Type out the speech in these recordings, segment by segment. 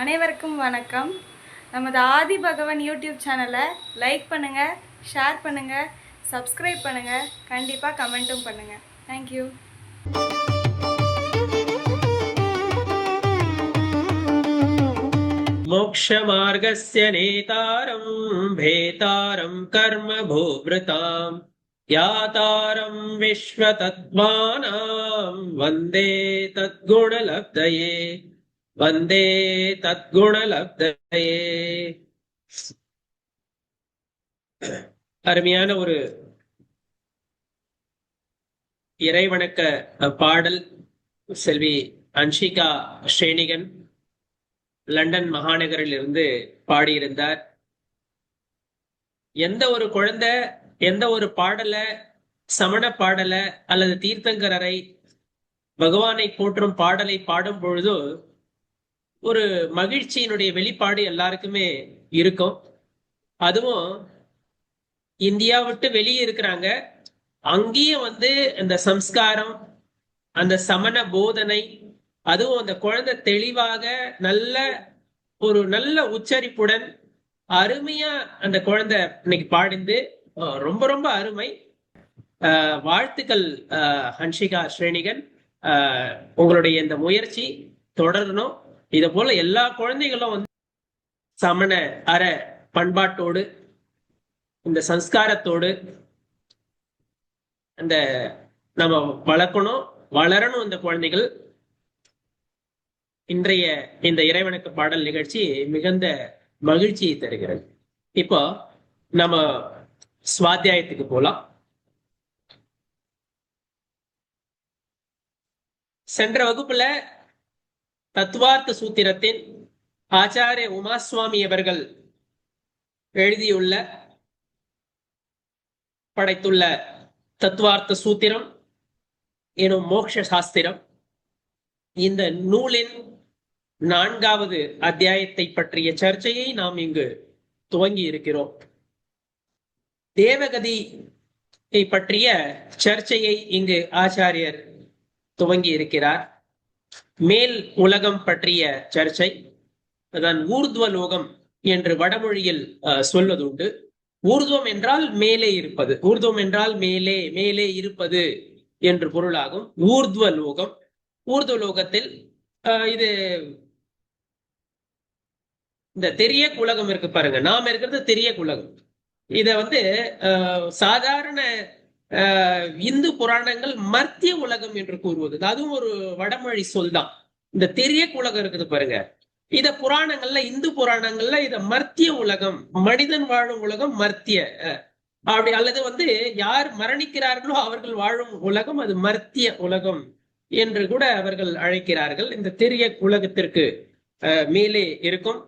அனைவருக்கும் வணக்கம். நமது ஆதி பகவன் யூடியூப் சேனலை லைக் பண்ணுங்கள், ஷேர் பண்ணுங்கள், சப்ஸ்கிரைப் பண்ணுங்கள், கண்டிப்பாக கமெண்ட்டும் பண்ணுங்கள். தேங்க்யூ. मोक्ष मार्गस्य नेतारं भेतारं कर्म भूभृतां यातारं विश्वतत्त्वानां वन्दे तद्गुणलब्धये वन्दे तद्गुणलब्धये. அருமையான ஒரு இறைவணக்க பாடல் செல்வி அன்ஷிகா ஸ்ரேனிகன் லண்டன் மாநகரில் இருந்து பாடியிருந்தார். எந்த ஒரு குழந்தை எந்த ஒரு பாடல, சமண பாடல அல்லது தீர்த்தங்கரரை பகவானை போற்றும் பாடலை பாடும் பொழுதோ ஒரு மகிழ்ச்சியினுடைய வெளிப்பாடு எல்லாருக்குமே இருக்கும். அதுவும் இந்தியா விட்டு வெளியே இருக்கிறாங்க, அங்கேயும் இந்த சம்ஸ்காரம், அந்த சமண போதனை, அதுவும் அந்த குழந்தை தெளிவாக நல்ல உச்சரிப்புடன் அருமையா அந்த குழந்தை இன்னைக்கு பாடிந்து ரொம்ப ரொம்ப அருமை. வாழ்த்துக்கள் ஹன்ஷிகா ஸ்ரேனிகன். உங்களுடைய இந்த முயற்சி தொடரணும். இத போல எல்லா குழந்தைகளும் சமண அற பண்பாட்டோடு, இந்த சம்ஸ்காரத்தோடு அந்த நம்ம வளரணும் இந்த குழந்தைகள். இன்றைய இந்த இறைவனுக்கு பாடல் நிகழ்ச்சி மிகுந்த மகிழ்ச்சியை தருகிறது. இப்போ நம்ம சுவாத்தியாயத்துக்கு போலாம். சென்ற வகுப்புல தத்துவார்த்த சூத்திரத்தின் ஆச்சாரிய உமாசுவாமி அவர்கள் எழுதியுள்ள படைத்துள்ள தத்துவார்த்த சூத்திரம் எனும் மோக்ஷ சாஸ்திரம், இந்த நூலின் 4வது அத்தியாயத்தை பற்றிய சர்ச்சையை நாம் இங்கு துவங்கி இருக்கிறோம். தேவகதியை பற்றிய சர்ச்சையை இங்கு ஆச்சாரியர் துவங்கி இருக்கிறார். மேல் உலகம் பற்றிய சர்ச்சை, அதான் ஊர்துவ லோகம் என்று வடமொழியில் சொல்வதுண்டு. ஊர்துவம் என்றால் மேலே இருப்பது, ஊர்துவம் என்றால் மேலே மேலே இருப்பது என்று பொருளாகும். ஊர்துவ லோகம், ஊர்துவ லோகத்தில் இது இந்த தெரிய உலகம் இருக்கு பாருங்க, நாம் இருக்கிறது தெரிய உலகம். இத சாதாரண இந்து புராணங்கள் மர்த்திய உலகம் என்று கூறுவது, அதுவும் ஒரு வடமொழி சொல் தான். இந்த தெரிய உலகம் இருக்குது பாருங்க, இத புராணங்கள்ல, இந்து புராணங்கள்ல இத மர்த்திய உலகம், மனிதன் வாழும் உலகம் மர்த்திய அப்படி, அல்லது யார் மரணிக்கிறார்களோ அவர்கள் வாழும் உலகம் அது மர்த்திய உலகம் என்று கூட அவர்கள் அழைக்கிறார்கள். இந்த தெரிய உலகத்திற்கு மேலே இருக்கும்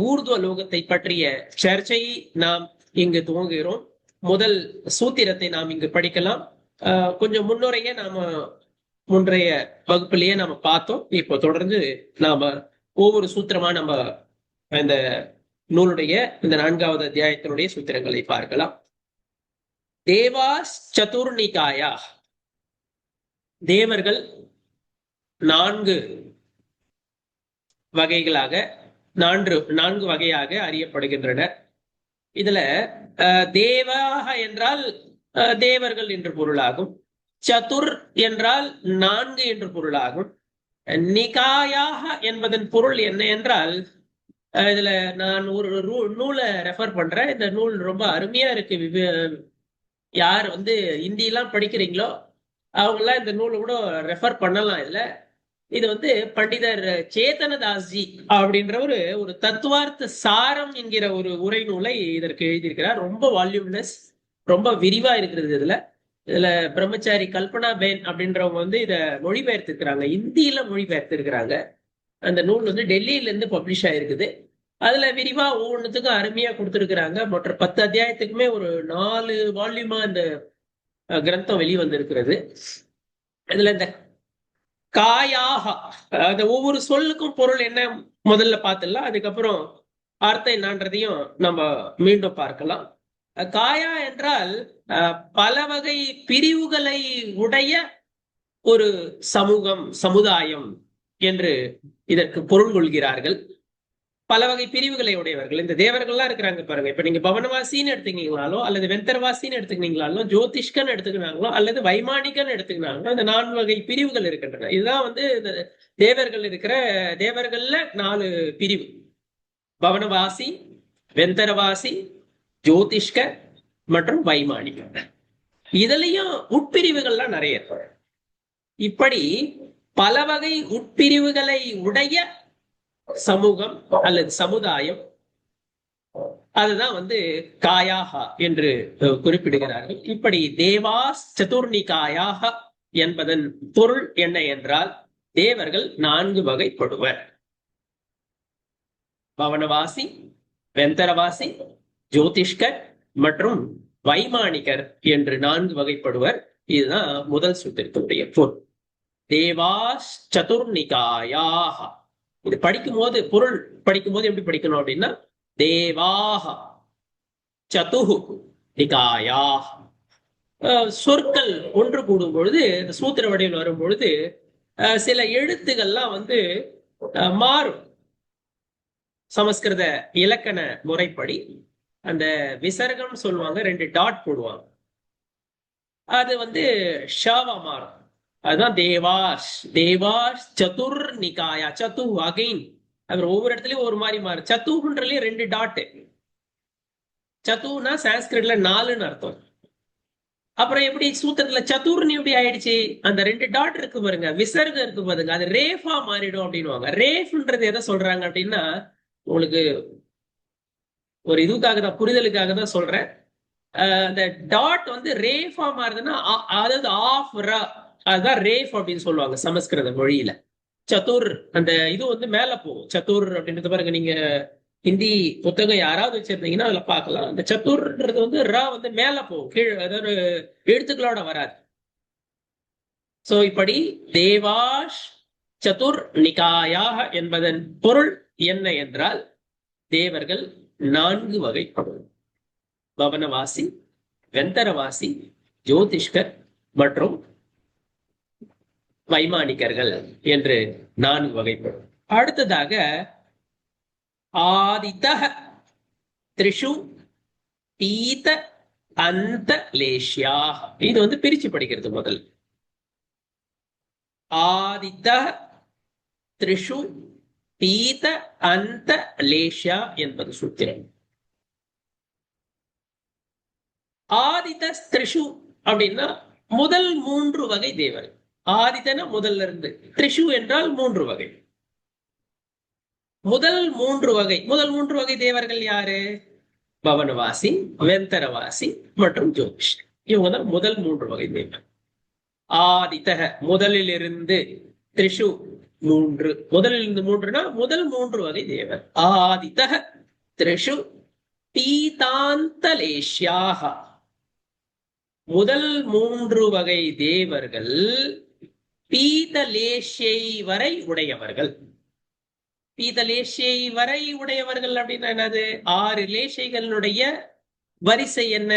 ஊர்துவ லோகத்தை பற்றிய சர்ச்சையை நாம் இங்கு துவங்குகிறோம். முதல் சூத்திரத்தை நாம் இங்கு படிக்கலாம். கொஞ்சம் முன்னுரைய முன்றைய வகுப்பிலேயே நாம பார்த்தோம். இப்போ தொடர்ந்து நாம ஒவ்வொரு சூத்திரமா நம்ம இந்த நூலுடைய இந்த 4வது அத்தியாயத்தினுடைய சூத்திரங்களை பார்க்கலாம். தேவாஸ் சதுர்ணிகாயா, தேவர்கள் 4 வகைகளாக, 4 வகையாக அறியப்படுகின்றனர். இதுல தேவாக என்றால் தேவர்கள் என்று பொருளாகும். சதுர் என்றால் 4 என்று பொருளாகும். நிகாயாக என்பதன் பொருள் என்ன என்றால், இதுல நான் ஒரு நூலை ரெஃபர் பண்றேன். இந்த நூல் ரொம்ப அருமையா இருக்கு. யார் இந்தியெல்லாம் படிக்கிறீங்களோ அவங்க எல்லாம் இந்த நூலை கூட ரெஃபர் பண்ணலாம். இது பண்டிதர் சேதனதாஸ்ஜி அப்படின்ற ஒரு தத்துவார்த்த சாரம் என்கிற ஒரு உரை நூலை இதற்கு எழுதியிருக்கிறார். ரொம்ப வால்யூம்னஸ், ரொம்ப விரிவா இருக்கிறது. இதுல பிரம்மச்சாரி கல்பனா பேன் அப்படின்றவங்க இத மொழிபெயர்த்திருக்கிறாங்க, இந்தியில மொழிபெயர்த்திருக்கிறாங்க. அந்த நூல் டெல்லியில இருந்து பப்ளிஷ் ஆயிருக்குது. அதுல விரிவா ஒவ்வொன்றுத்துக்கும் அருமையா கொடுத்திருக்கிறாங்க. மற்ற 10 அத்தியாயத்துக்குமே ஒரு 4 வால்யூமா இந்த கிரந்தம் வெளிவந்திருக்கிறது. இதுல இந்த காயாக, அந்த ஒவ்வொரு சொல்லுக்கும் பொருள் என்ன முதல்ல பார்த்துடலாம், அதுக்கப்புறம் அர்த்தம் என்னன்றதையும் நம்ம மீண்டும் பார்க்கலாம். காயா என்றால் பல வகை பிரிவுகளை உடைய ஒரு சமூகம், சமுதாயம் என்று இதற்கு பொருள் கொள்கிறார்கள். பல வகை பிரிவுகளை உடையவர்கள். இந்த தேவர்கள்லாம் இருக்கிறாங்க பாருங்க. இப்ப நீங்க பவனவாசின்னு எடுத்துக்கிங்களாலோ அல்லது வெந்தரவாசின்னு எடுத்துக்கிங்களாலோ ஜோதிஷ்கன் எடுத்துக்கினாங்களோ அல்லது வைமானிகன் எடுத்துக்கினாங்களோ இந்த 4 வகை பிரிவுகள் இருக்கின்றன. இதுதான் வந்து இந்த தேவர்கள் இருக்கிற தேவர்கள்ல 4 பிரிவு. பவனவாசி, வெந்தரவாசி, ஜோதிஷ்கர் மற்றும் வைமானிகன். இதுலயும் உட்பிரிவுகள்லாம் நிறைய இருக்கு. இப்படி பல வகை உட்பிரிவுகளை உடைய சமூகம் அல்லது சமுதாயம், அதுதான் வந்து காயாகா என்று குறிப்பிடுகிறார்கள். இப்படி தேவாஸ் சதுர்ணிகாயாக என்பதன் பொருள் என்ன என்றால் தேவர்கள் 4 வகைப்படுவர். பவனவாசி, வெந்தரவாசி, ஜோதிஷ்கர் மற்றும் வைமானிகர் என்று 4 வகைப்படுவர். இதுதான் முதல் சூத்திரத்தினுடைய பொருள். தேவாஸ் சதுர்ணிகாயாக. இது படிக்கும் போது பொருள் படிக்கும் போது எப்படி படிக்கணும் அப்படின்னா தேவாக சதுஹு நிகாயாக. சொற்கள் ஒன்று கூடும் பொழுது இந்த சூத்திர வடிவில் வரும் பொழுது சில எழுத்துக்கள்லாம் வந்து மாறும். சமஸ்கிருத இலக்கண முறைப்படி அந்த விசர்க்கம் சொல்லுவாங்க, 2 டாட் போடுவாங்க, அது வந்து ஷாவா மாறும். அதுதான் தேவாஷ். தேவாஷ் சதுர் நிகாயா. சத்து அகைன் அப்புறம் ஒவ்வொரு இடத்துலயும் ஒரு மாதிரி மாறும். சத்துன்றதுலயே 2 டாட். சத்துனா சான்ஸ்கிரிட்ல 4ன்னு அர்த்தம். அப்புறம் எப்படி சூத்திரத்துல சதுர்னு எப்படி ஆயிடுச்சு? அந்த 2 டாட் இருக்கு பாருங்க, விசர்கம் இருக்கு பாருங்க, அது ரேஃபா மாறிடும் அப்படின்னுவாங்க. ரேஃப்ன்றது எதை சொல்றாங்க அப்படின்னா, உங்களுக்கு ஒரு இதுக்காக தான், புரிதலுக்காக தான் சொல்றேன். அந்த டாட் வந்து ரேஃபா மாறுதுன்னா அதாவது ஆஃப் ரா, அதுதான் ரேஃப் அப்படின்னு சொல்லுவாங்க சமஸ்கிருத மொழியில. சதுர் அந்த இது வந்து மேல போகும். சதுர் அப்படின்றது பாருங்க, நீங்க ஹிந்தி புத்தகம் யாராவது வச்சிருந்தீங்கன்னா அதுல பார்க்கலாம். அந்த சதுர்ன்றது வந்து ரா வந்து மேல போகும், கீழே அதாவது எழுத்துக்களோட வராது. சோ இப்படி தேவாஷ் சதுர் நிகாயாக என்பதன் பொருள் என்ன என்றால் தேவர்கள் 4 வகைப்படும். பவனவாசி, வெந்தரவாசி, ஜோதிஷ்கர் மற்றும் வைமானிகர்கள் என்று 4 வகைப்படும். அடுத்ததாக ஆதித்தः த்ரிஷு பீத அந்த லேஷ்யாः. இது வந்து பிரிச்சு படிக்கிறது முதல். ஆதித்தः த்ரிஷு பீத அந்த லேஷ்யா என்பது சூத்திரம். ஆதித்த த்ரிஷு அப்படின்னா முதல் 3 வகை தேவர். ஆதித்தன முதல்ல இருந்து, த்ரிஷு என்றால் 3 வகை. முதல் 3 வகை தேவர்கள் யாரு? பவனவாசி, வெந்தரவாசி மற்றும் ஜோதிஷ். இவங்க தான் முதல் 3 வகை தேவர். ஆதித்தக முதலிலிருந்து, த்ரிஷு 3, முதலிலிருந்து 3னா முதல் 3 வகை தேவர். ஆதித்தக த்ரிஷு பீதாந்தலேஷ்யாக. முதல் 3 வகை தேவர்கள் பீதலேஷை வரை உடையவர்கள். பீதலேஷை வரை உடையவர்கள் அப்படின்னா என்னது? 6 லேஷைகளுடைய வரிசை என்ன?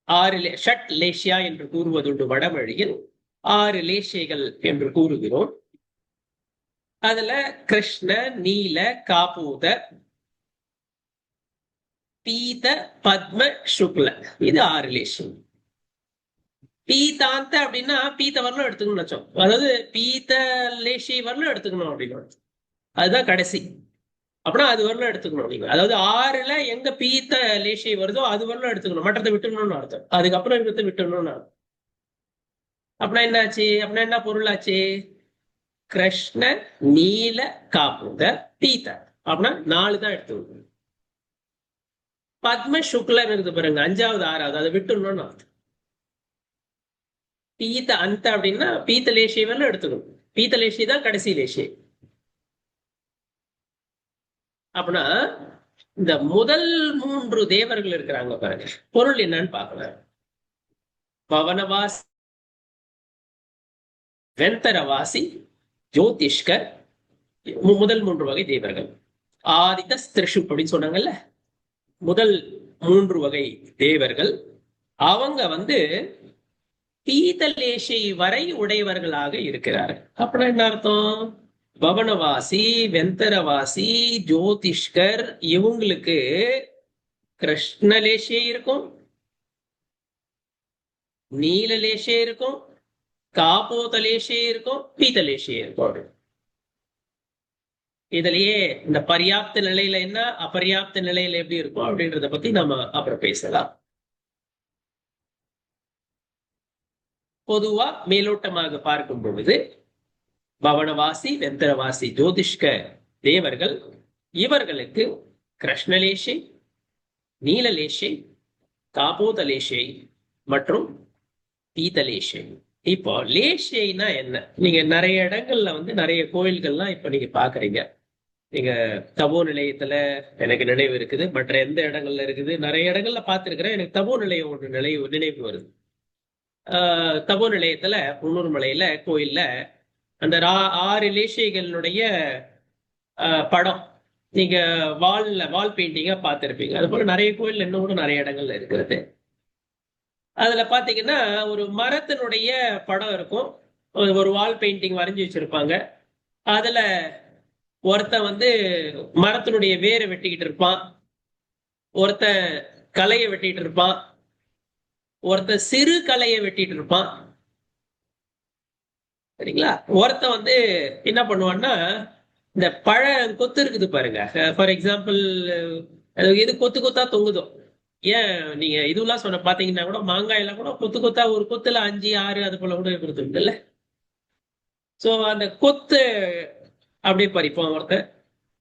6 ஷட் லேஷ்யா என்று கூறுவதுண்டு வடமொழியில். 6 லேஷைகள் என்று கூறுகிறோம். அதுல கிருஷ்ண, நீல, காபூத, பீத, பத்ம, சுக்ல, இது 6 லேஷம். பீதாந்த அப்படின்னா பீத்த வரலும் எடுத்துக்கணும்னு வச்சோம். அதாவது பீத்த லேஷை வரலும் எடுத்துக்கணும் அப்படின்னு, அதுதான் கடைசி. அப்படின்னா அது வரலும் எடுத்துக்கணும் நீங்க. அதாவது 6ல எங்க பீத்த லேஷை வருதோ அது வரலும் எடுத்துக்கணும், மற்றதை விட்டுணும்னு அர்த்தம். அதுக்கப்புறம் இருக்கிறத விட்டுணும்னு அர்த்தம். அப்படின்னா என்ன ஆச்சு? அப்படின்னா என்ன பொருளாச்சு? கிருஷ்ண, நீல, காபூத, பீத்த, அப்படின்னா 4 தான் எடுத்துக்கணும். பத்ம சுக்லன்னு இருக்கு பாருங்க, 5வது 6வது, அதை விட்டுணும்னு அர்த்தம். பீத்த அந்த அப்படின்னா பீத்த லேஷை வரலும் எடுத்துக்கணும். பீத்த லேஷை தான் கடைசி லேஷை. அப்படின்னா இந்த முதல் 3 தேவர்கள் இருக்கிறாங்க பாருங்க, பொருள் என்னன்னு பார்க்கலாம். பவனவாசி, வெந்தரவாசி, ஜோதிஷ்கர், முதல் 3 வகை தேவர்கள். ஆதித்த த்ரிஷு அப்படின்னு சொன்னாங்கல்ல, முதல் 3 வகை தேவர்கள். அவங்க வந்து பீதலேஷை வரை உடையவர்களாக இருக்கிறார்கள். அப்படின்னா என்ன அர்த்தம்? பவனவாசி, வெந்தரவாசி, ஜோதிஷ்கர் இவங்களுக்கு கிருஷ்ணலேஷே இருக்கும், நீலலேஷே இருக்கும், காப்போதலேஷே இருக்கும், பீதலேஷே இருக்கும். இதுலயே இந்த பர்யாப்த நிலையில என்ன, அபர்யாப்த நிலையில எப்படி இருக்கும் அப்படின்றத பத்தி நாம அப்புறம் பேசலாம். பொதுவா மேலோட்டமாக பார்க்கும் பொழுது பவனவாசி, வெந்தரவாசி, ஜோதிஷ்க தேவர்கள் இவர்களுக்கு கிருஷ்ணலேஷை, நீலலேஷை, காபோதலேஷை மற்றும் பீதலேஷை. இப்போ லேஷைனா என்ன? நீங்க நிறைய இடங்கள்ல வந்து நிறைய கோயில்கள்லாம் இப்ப நீங்க பாக்குறீங்க. நீங்க தபோ நிலையத்துல எனக்கு நினைவு இருக்குது, மற்ற எந்த இடங்கள்ல இருக்குது, நிறைய இடங்கள்ல பார்த்திருக்கிறேன். எனக்கு தபோ நிலையம் ஒரு நினைவு வருது. தபோ நிலையத்துல புன்னூர் மலையில கோயில்ல அந்த 6 லேஷைகளுடைய படம் நீங்க வால் பெயிண்டிங்கா பார்த்திருப்பீங்க. அது போல நிறைய கோயில் இன்னும் கூட நிறைய இடங்கள்ல இருக்கிறது. அதுல பாத்தீங்கன்னா ஒரு மரத்தினுடைய படம் இருக்கும், ஒரு வால் பெயிண்டிங் வரைஞ்சி வச்சிருப்பாங்க. அதுல ஒருத்தன் வந்து மரத்தினுடைய வேரை வெட்டிக்கிட்டு இருப்பான், ஒருத்தன் கலையை வெட்டிட்டு இருப்பான், ஒருத்தன் சிறு கலையை வெட்டிட்டு இருப்பான், சரிங்களா? ஒருத்தன் வந்து என்ன பண்ணுவான்னா இந்த பழ கொத்து இருக்குது பாருங்க, ஃபார் எக்ஸாம்பிள் எது கொத்து கொத்தா தொங்குதோ, ஏன் நீங்க இதுலாம் சொன்ன பாத்தீங்கன்னா கூட மாங்காய் எல்லாம் கூட கொத்து கொத்தா ஒரு கொத்துல 5, 6 அது போல கூட கொடுத்துருக்குல்ல. சோ அந்த கொத்து அப்படியே பறிப்பான்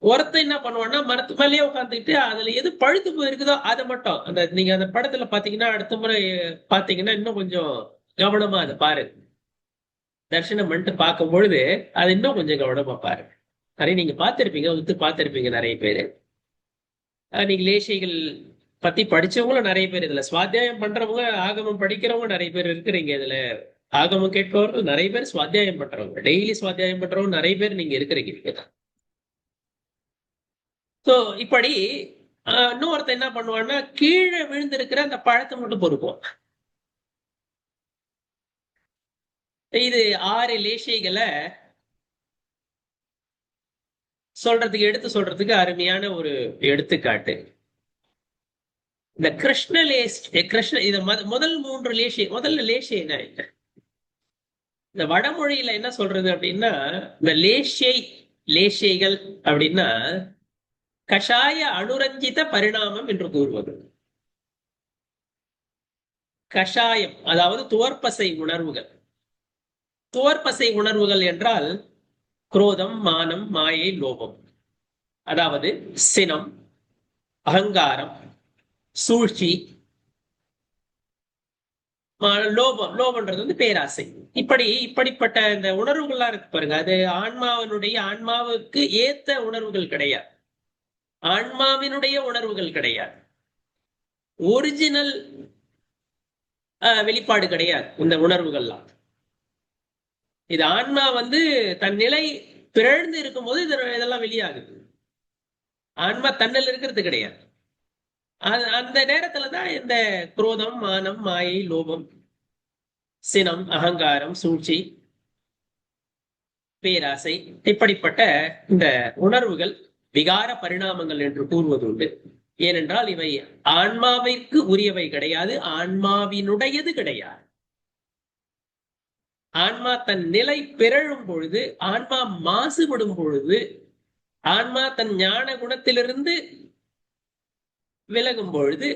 ஒருத்தன் என்ன பண்ணுவான்னா மரத்து மேலேயே உட்காந்துக்கிட்டு அதுல எது பழுத்து போயிருக்குதோ அதை மட்டும், அந்த நீங்க அந்த படத்துல பாத்தீங்கன்னா அடுத்த முறை பாத்தீங்கன்னா இன்னும் கொஞ்சம் கவனமா அதை பாருங்க, தரிசனம் பண்ணிட்டு பார்க்கும் பொழுது அது இன்னும் கொஞ்சம் கவனமா பாருங்க. நிறைய நீங்க பார்த்திருப்பீங்க நிறைய பேரு. நீங்க லேசைகள் பத்தி படிச்சவங்களும் நிறைய பேர், இதுல சுவாத்தியாயம் பண்றவங்க, ஆகமம் படிக்கிறவங்க நிறைய பேர் இருக்கிறீங்க. இதுல ஆகமம் கேட்பவர்கள் நிறைய பேர், சுவாத்தியாயம் பண்றவங்க, டெய்லி சுவாத்தியாயம் பண்றவங்க நிறைய பேர் நீங்க இருக்கிறீங்க. சோ இப்படி இன்னொருத்த என்ன பண்ணுவான்னா கீழே விழுந்திருக்கிற அந்த பழத்தை மட்டும் பொறுப்போம். இது 6 லேசைகளை எடுத்து சொல்றதுக்கு அருமையான ஒரு எடுத்துக்காட்டு. இந்த கிருஷ்ண இத முதல் 3 லேசை, முதல்ல லேசை என்ன, இந்த வடமொழியில என்ன சொல்றது அப்படின்னா, இந்த லேசைகள் அப்படின்னா கஷாய அனுரஞ்சித பரிணாமம் என்று கூறுவது. கஷாயம் அதாவது துவர்பசை உணர்வுகள். துவர்பசை உணர்வுகள் என்றால் குரோதம், மானம், மாயை, லோபம், அதாவது சினம், அகங்காரம், சூழ்ச்சி, லோபம்ன்றது வந்து பேராசை. இப்படிப்பட்ட இந்த உணர்வுகள்லாம் இருக்கு பாருங்க, அது ஆன்மாவுக்கு ஏத்த உணர்வுகள் கிடையாது, ஆன்மாவினுடைய உணர்வுகள் கிடையாது, ஒரிஜினல் வெளிப்பாடு கிடையாது இந்த உணர்வுகள்லாம். இது ஆன்மா வந்து தன் நிலை பிறழ்ந்து இருக்கும்போது இதெல்லாம் வெளியாகுது. ஆன்மா தன்னில் இருக்கிறது கிடையாது. அந்த நேரத்துலதான் இந்த குரோதம், மானம், மாயை, லோபம், சினம், அகங்காரம், சூழ்ச்சி, பேராசை, இப்படிப்பட்ட இந்த உணர்வுகள் விகார பரிணாமங்கள் என்று கூறுவது உண்டு. ஏனென்றால் இவை ஆன்மாவிற்கு உரியவை கிடையாது, ஆன்மாவினுடையது கிடையாது. ஆன்மா தன் நிலை பிறழும் பொழுது, ஆன்மா மாசுபடும் பொழுது, ஆன்மா தன் ஞான குணத்திலிருந்து விலகும் பொழுது,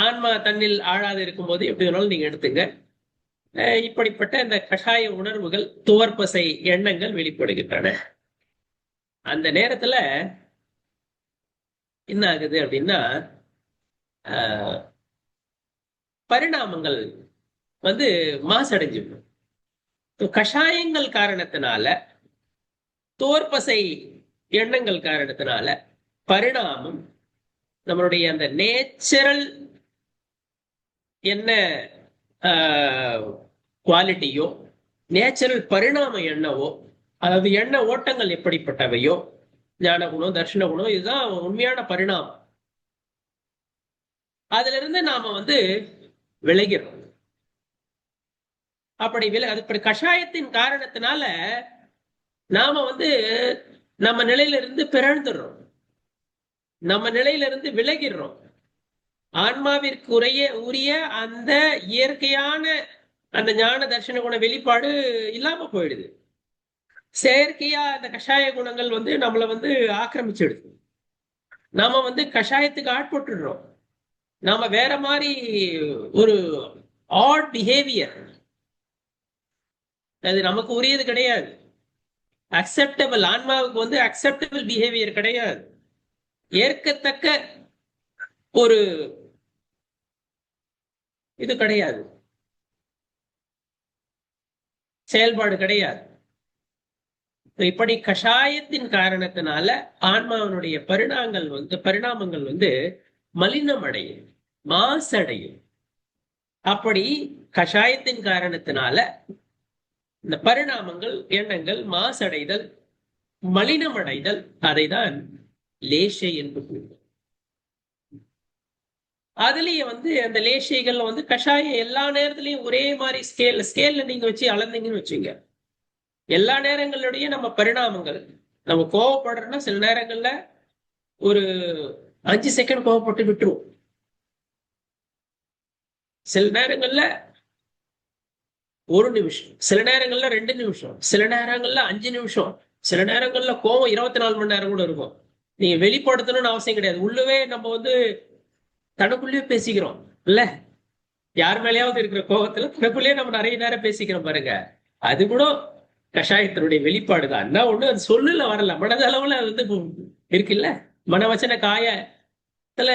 ஆன்மா தன்னில் ஆழாது இருக்கும் போது எப்படி வேணாலும் நீங்க எடுத்துங்க, இப்படிப்பட்ட இந்த கஷாய உணர்வுகள், துவர்பசை எண்ணங்கள் வெளிப்படுகின்றன. அந்த நேரத்துல என்ன ஆகுது அப்படின்னா பரிணாமங்கள் வந்து மாசடைஞ்சிடும். கஷாயங்கள் காரணத்தினால, தோற்பசை எண்ணங்கள் காரணத்தினால பரிணாமம் நம்மளுடைய அந்த நேச்சுரல் என்ன குவாலிட்டியோ, நேச்சுரல் பரிணாமம் என்னவோ, அதாவது எண்ண ஓட்டங்கள் எப்படிப்பட்டவையோ, ஞான குணம், தர்ஷன குணம், இதுதான் உண்மையான பரிணாமம். அதுல இருந்து நாம வந்து விலகிறோம். அப்படி கஷாயத்தின் காரணத்தினால நாம நம்ம நிலையில இருந்து பிறழ்ந்துடுறோம், நம்ம நிலையில இருந்து விலகிடுறோம். ஆன்மாவிற்கு உரிய அந்த இயற்கையான அந்த ஞான தர்ஷன குண வெளிப்பாடு இல்லாம போயிடுது. செயற்கையா அந்த கஷாய குணங்கள் நம்மள ஆக்கிரமிச்சிடுது. நாம கஷாயத்துக்கு ஆட்பட்டுடுறோம். நாம வேற மாதிரி ஒரு ஆட் பிஹேவியர், அது நமக்கு உரியது கிடையாது. அக்செப்டபிள், ஆன்மாவுக்கு அக்செப்டபிள் பிஹேவியர் கிடையாது. ஏற்கத்தக்க ஒரு இது கிடையாது, செயல்பாடு கிடையாது. இப்படி கஷாயத்தின் காரணத்தினால ஆன்மாவினுடைய பரிணாமங்கள் மலினம் அடையும், மாசடையும். அப்படி கஷாயத்தின் காரணத்தினால இந்த பரிணாமங்கள், எண்ணங்கள் மாசடைதல், மலினமடைதல், அதைதான் லேசை என்று கூறுவோம். அதுலயே அந்த லேசைகள் கஷாயம் எல்லா நேரத்திலையும் ஒரே மாதிரி ஸ்கேல்ல நீங்க வச்சு அளந்தீங்கன்னு வச்சுங்க, எல்லா நேரங்களுடைய நம்ம பரிணாமங்கள், நம்ம கோவப்படுறோம்னா சில நேரங்கள்ல ஒரு 5 செகண்ட் கோவப்பட்டு விட்டுருவோம், சில நேரங்கள்ல 1 நிமிஷம், சில நேரங்கள்ல 2 நிமிஷம், சில நேரங்கள்ல 5 நிமிஷம், சில நேரங்கள்ல கோவம் 24 மணி நேரம் கூட இருக்கும். நீங்க வெளிப்படுத்தணும்னு அவசியம் கிடையாது. உள்ளவே நம்ம தனக்குள்ளேயே பேசிக்கிறோம் இல்ல, யார் மேலேயாவது இருக்கிற கோபத்துல தனக்குள்ளேயே நம்ம நிறைய நேரம் பேசிக்கிறோம் பாருங்க. அது கூட கஷாயத்தினுடைய வெளிப்பாடுதான். என்ன ஒண்ணு அது சொல்லல வரல, மனதளவுல இருக்குல்ல, மனவச்சன காயத்துல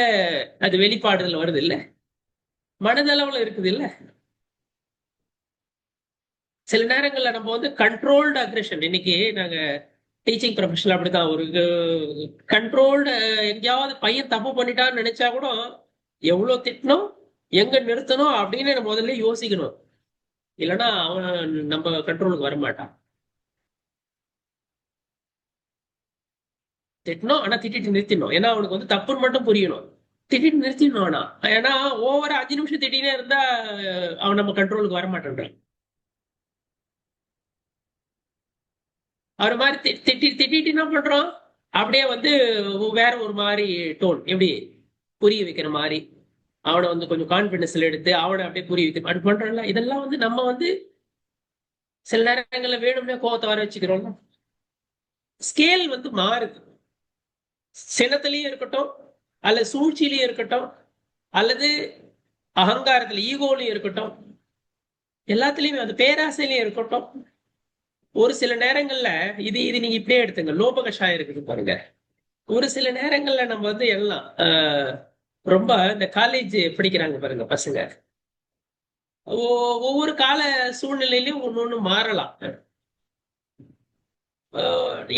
அது வெளிப்பாடுல வருது இல்ல, மனதளவுல இருக்குது இல்ல. சில நேரங்கள்ல நம்ம கண்ட்ரோல்டு அக்ரெஷன், இன்னைக்கு நாங்க டீச்சிங் ப்ரொஃபஷனல் அப்படிதான், ஒரு கண்ட்ரோல்டு, எங்கேயாவது பையன் தப்பு பண்ணிட்டான்னு நினைச்சா கூட எவ்வளவு திட்டணும், எங்க நிறுத்தணும் அப்படின்னு நம்ம முதல்ல யோசிக்கணும். இல்லைன்னா அவன் நம்ம கண்ட்ரோலுக்கு வரமாட்டான். திட்டணும், ஆனா திட்டிட்டு நிறுத்திடணும். ஏன்னா அவனுக்கு தப்புன்னு மட்டும் புரியணும், திட்டிட்டு நிறுத்திடணும். ஆனா ஏன்னா ஓவரா 5 நிமிஷம் திட்டினே இருந்தா அவன் நம்ம கண்ட்ரோலுக்கு வரமாட்டான். அவர் மாதிரி திட்டிட்டு என்ன பண்றோம், அப்படியே வேற ஒரு மாதிரி டோன், எப்படி புரிய வைக்கிற மாதிரி அவனை கொஞ்சம் கான்பிடன்ஸ்ல எடுத்து அவனை அப்படியே புரிய வைக்க அப்படி பண்றோம்ல. இதெல்லாம் நம்ம சில நேரங்கள்ல வேணும்னே கோவத்தை வர வச்சுக்கிறோம்ல. ஸ்கேல் மாறுது, சினத்திலயும் இருக்கட்டும், அல்லது சூழ்ச்சியிலயும் இருக்கட்டும், அல்லது அகங்காரத்துல ஈகோலையும் இருக்கட்டும், எல்லாத்துலயுமே அது பேராசையிலயும் இருக்கட்டும். ஒரு சில நேரங்கள்ல இது நீங்க இப்படியே எடுத்துங்க, லோப கஷாயம் இருக்குது பாருங்க. ஒரு சில நேரங்கள்ல நம்ம எல்லாம் ரொம்ப இந்த காலேஜ் படிக்கிறாங்க பாருங்க பசங்க, ஒவ்வொரு கால சூழ்நிலையிலயும் ஒண்ணு மாறலாம்.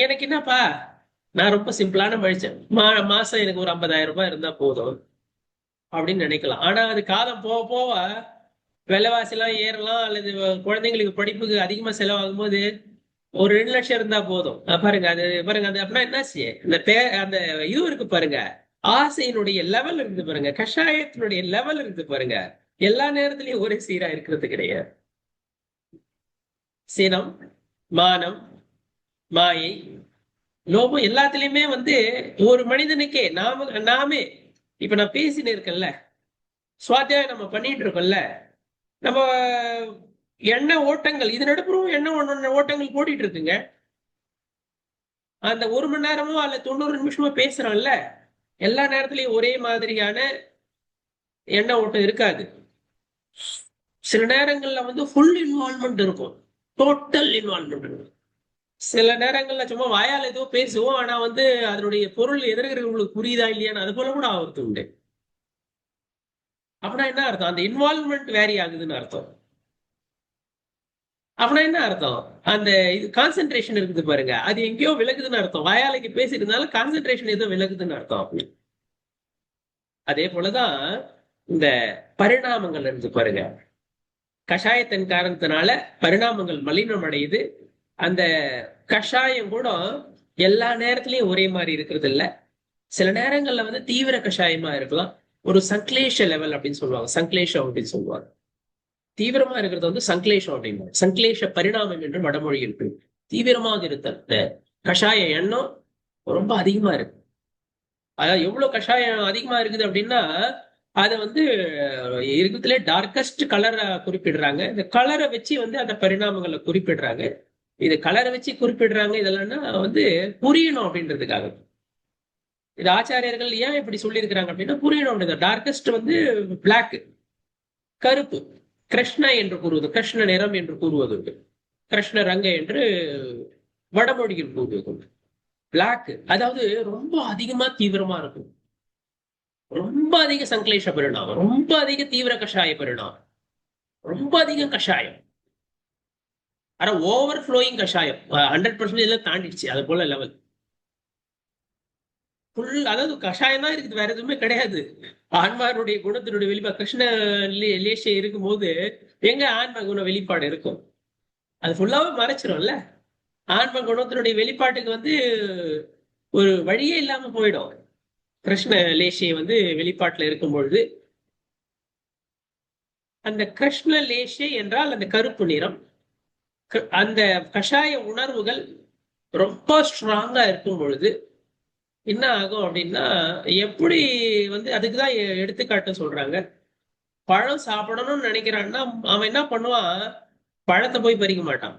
எனக்கு என்னப்பா, நான் ரொம்ப சிம்பிளான மனுஷன், மாசம் எனக்கு ஒரு 50,000 ரூபாய் இருந்தா போதும் அப்படின்னு நினைக்கலாம். ஆனா அது காலம் போக போக விலைவாசி எல்லாம் ஏறலாம், அல்லது குழந்தைங்களுக்கு படிப்புக்கு அதிகமா செலவாகும் போது ஒரு 2 லட்சம் இருந்தா போதும். பாருங்க அது அப்படின்னா என்னாச்சு, அந்த இது இருக்கு பாருங்க, ஆசையினுடைய லெவல் இருந்து பாருங்க, கஷாயத்தினுடைய லெவல் இருந்து பாருங்க. எல்லா நேரத்திலயும் ஒரே சீரா இருக்கிறது கிடையாது. சினம், மானம், மாயை, லோபம் எல்லாத்துலயுமே ஒரு மனிதனுக்கே நாமே இப்ப நான் பேசினு இருக்கேன்ல, சுவாத்தியாயம் நம்ம பண்ணிட்டு இருக்கோம்ல, நம்ம எண்ண ஓட்டங்கள் இது நடுப்புறம் ஓட்டங்கள் போட்டிட்டு இருக்குங்க. அந்த 1 மணி நேரமோ அல்ல 90 நிமிஷமோ பேசுறோம்ல, எல்லா நேரத்திலயும் ஒரே மாதிரியான எண்ண ஓட்டம் இருக்காது. சில நேரங்கள்ல ஃபுல் இன்வால்மெண்ட் இருக்கும், டோட்டல் இன்வால்மெண்ட் இருக்கும். சில நேரங்கள்ல சும்மா வாயால் ஏதோ பேசுவோம், ஆனா அதனுடைய பொருள் எதிர்க்கிறவங்களுக்கு புரியுதா இல்லையான்னு அது போல கூட ஆகிறது உண்டு. அப்படின்னா என்ன அர்த்தம், அந்த இன்வால்மெண்ட் வேரி ஆகுதுன்னு அர்த்தம். அப்படின்னா என்ன அர்த்தம், அந்த கான்சென்ட்ரேஷன் இருக்குது பாருங்க, அது எங்கேயோ விலகுதுன்னு அர்த்தம். வாயாலைக்கு பேசிட்டு இருந்தாலும் கான்சென்ட்ரேஷன் ஏதோ விலகுதுன்னு அர்த்தம். அதே போலதான் இந்த பரிணாமங்கள் இருந்து பாருங்க, கஷாயத்தின் காரணத்தினால பரிணாமங்கள் மலினம் அடையுது. அந்த கஷாயம் கூட எல்லா நேரத்திலயும் ஒரே மாதிரி இருக்கிறது இல்ல. சில நேரங்கள்ல தீவிர கஷாயமா இருக்கலாம், ஒரு சங்க்லேஷ லெவல் அப்படின்னு சொல்லுவாங்க, சங்க்லேஷம் அப்படின்னு சொல்லுவாங்க. தீவிரமா இருக்கிறது வந்து சங்க்லேஷம் அப்படின்னு, சங்க்லேஷ பரிணாமம் என்று வடமொழி இருக்கு. தீவிரமாக இருத்தல். இந்த கஷாய எண்ணம் ரொம்ப அதிகமா இருக்கு. அதாவது எவ்வளவு கஷாயம் அதிகமா இருக்குது அப்படின்னா அதை வந்து இருக்கிறதுல டார்கஸ்ட் கலரை குறிப்பிடுறாங்க. இந்த கலரை வச்சு வந்து அந்த பரிணாமங்களை குறிப்பிடுறாங்க. இது கலரை வச்சு குறிப்பிடுறாங்க இதெல்லாம்னா வந்து புரியணும் அப்படின்றதுக்காக. இது ஆச்சாரியர்கள் ஏன் இப்படி சொல்லியிருக்கிறாங்க அப்படின்னா புரியணும் அப்படின்னா, டார்கஸ்ட் வந்து பிளாக், கருப்பு, கிருஷ்ண என்று கூறுவது, கிருஷ்ண நிறம் என்று கூறுவது உண்டு. கிருஷ்ண ரங்க என்று வடமொழியில் கூறுவது உண்டு. பிளாக் அதாவது ரொம்ப அதிகமா தீவிரமா இருக்கும், ரொம்ப அதிக சங்கலேஷ பரிணாமம், ரொம்ப அதிக தீவிர கஷாய பரிணாமம், ரொம்ப அதிகம் கஷாயம். ஆனா ஓவர் ஃப்ளோயிங் கஷாயம் 100% தாண்டிடுச்சு அது போல லெவல். ஃபுல் அதாவது கஷாயம் தான் இருக்குது, வேற எதுவுமே கிடையாது. ஆன்மாருடைய குணத்தினுடைய வெளிப்பாடு கிருஷ்ண லேசை இருக்கும் போது எங்க ஆன்ம குண வெளிப்பாடு இருக்கும்? அது ஃபுல்லாவே மறைச்சிரும்ல. ஆன்ம குணத்தினுடைய வெளிப்பாட்டுக்கு வந்து ஒரு வழியே இல்லாம போயிடும். கிருஷ்ண லேசை வந்து வெளிப்பாட்டுல இருக்கும் பொழுது அந்த கிருஷ்ண லேசை என்றால் அந்த கருப்பு நிறம், அந்த கஷாய உணர்வுகள் ரொம்ப ஸ்ட்ராங்கா இருக்கும் பொழுது என்ன ஆகும் அப்படின்னா, எப்படி வந்து அதுக்குதான் எடுத்துக்காட்டு சொல்றாங்க. பழம் சாப்பிடணும்னு நினைக்கிறான்னா அவன் என்ன பண்ணுவான், பழத்தை போய் பறிக்க மாட்டான்,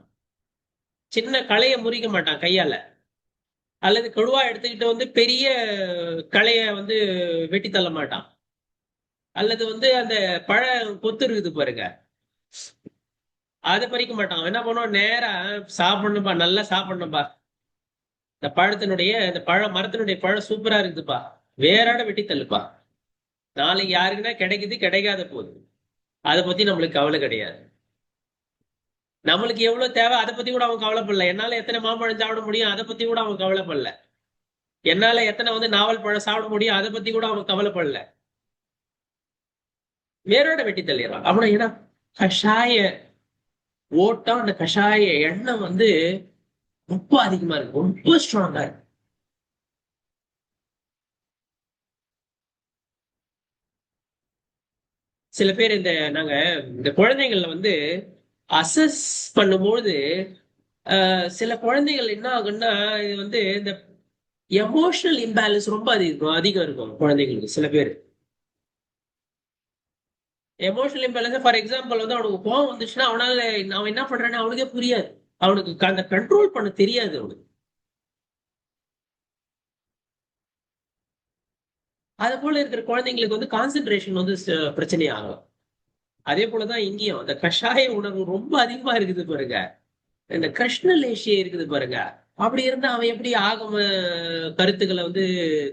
சின்ன களைய முறிக்க மாட்டான் கையால, அல்லது கழுவா எடுத்துக்கிட்டு வந்து பெரிய களைய வந்து வெட்டி தள்ள மாட்டான், அல்லது வந்து அந்த பழ கொத்து இருக்குது பாருங்க அதை பறிக்க மாட்டான். அவன் என்ன பண்ணுவான், நேரா சாப்பிடணும்பா, நல்லா சாப்பிடணும்பா, இந்த பழத்தினுடைய இந்த மரத்தினுடைய பழம் சூப்பரா இருக்குதுப்பா, வேறாட வெட்டி தள்ளுப்பா, நாளைக்கு யாருக்குன்னா கிடைக்குது கிடைக்காத போகுது, அதை பத்தி நம்மளுக்கு கவலை கிடையாது. நம்மளுக்கு எவ்வளவு தேவை அதை பத்தி கூட அவன் கவலைப்படல. என்னால எத்தனை மாம்பழம் சாப்பிட முடியும் அதை பத்தி கூட அவன் கவலைப்படல. என்னால எத்தனை வந்து நாவல் பழம் சாப்பிட முடியும் அதை பத்தி கூட அவன் கவலைப்படல, வேரோட வெட்டி தள்ளிடுறான். அவனை ஏன்னா கஷாய ஓட்டம், அந்த கஷாய எண்ணம் வந்து ரொம்ப அதிகமா இருக்கு, ரொம்ப ஸ்ட்ராங்கா இருக்கு. சில பேர் நாங்க இந்த குழந்தைகள்ல வந்து அசஸ் பண்ணும்போது சில குழந்தைகள் என்ன ஆகுன்னா, இது வந்து இந்த எமோஷனல் இம்பேலன்ஸ் ரொம்ப அதிகம் இருக்கும் குழந்தைங்களுக்கு. சில பேர் எமோஷனல் இம்பேலன்ஸ், ஃபார் எக்ஸாம்பிள் வந்து அவனுக்கு கோவம் வந்துச்சுன்னா அவனால அவன் என்ன பண்றான்னு அவனுக்கே புரியாது, அவனுக்கு அந்த கண்ட்ரோல் பண்ண தெரியாது அவனுக்கு. அது போல இருக்கிற குழந்தைங்களுக்கு வந்து கான்சென்ட்ரேஷன் வந்து பிரச்சனை ஆகும். அதே போலதான் இங்கேயும் அந்த கஷாய உணர்வு ரொம்ப அதிகமா இருக்குது பாருங்க, இந்த கிருஷ்ண லேசியே இருக்குது பாருங்க. அப்படி இருந்தா அவன் எப்படி ஆகம கருத்துக்களை வந்து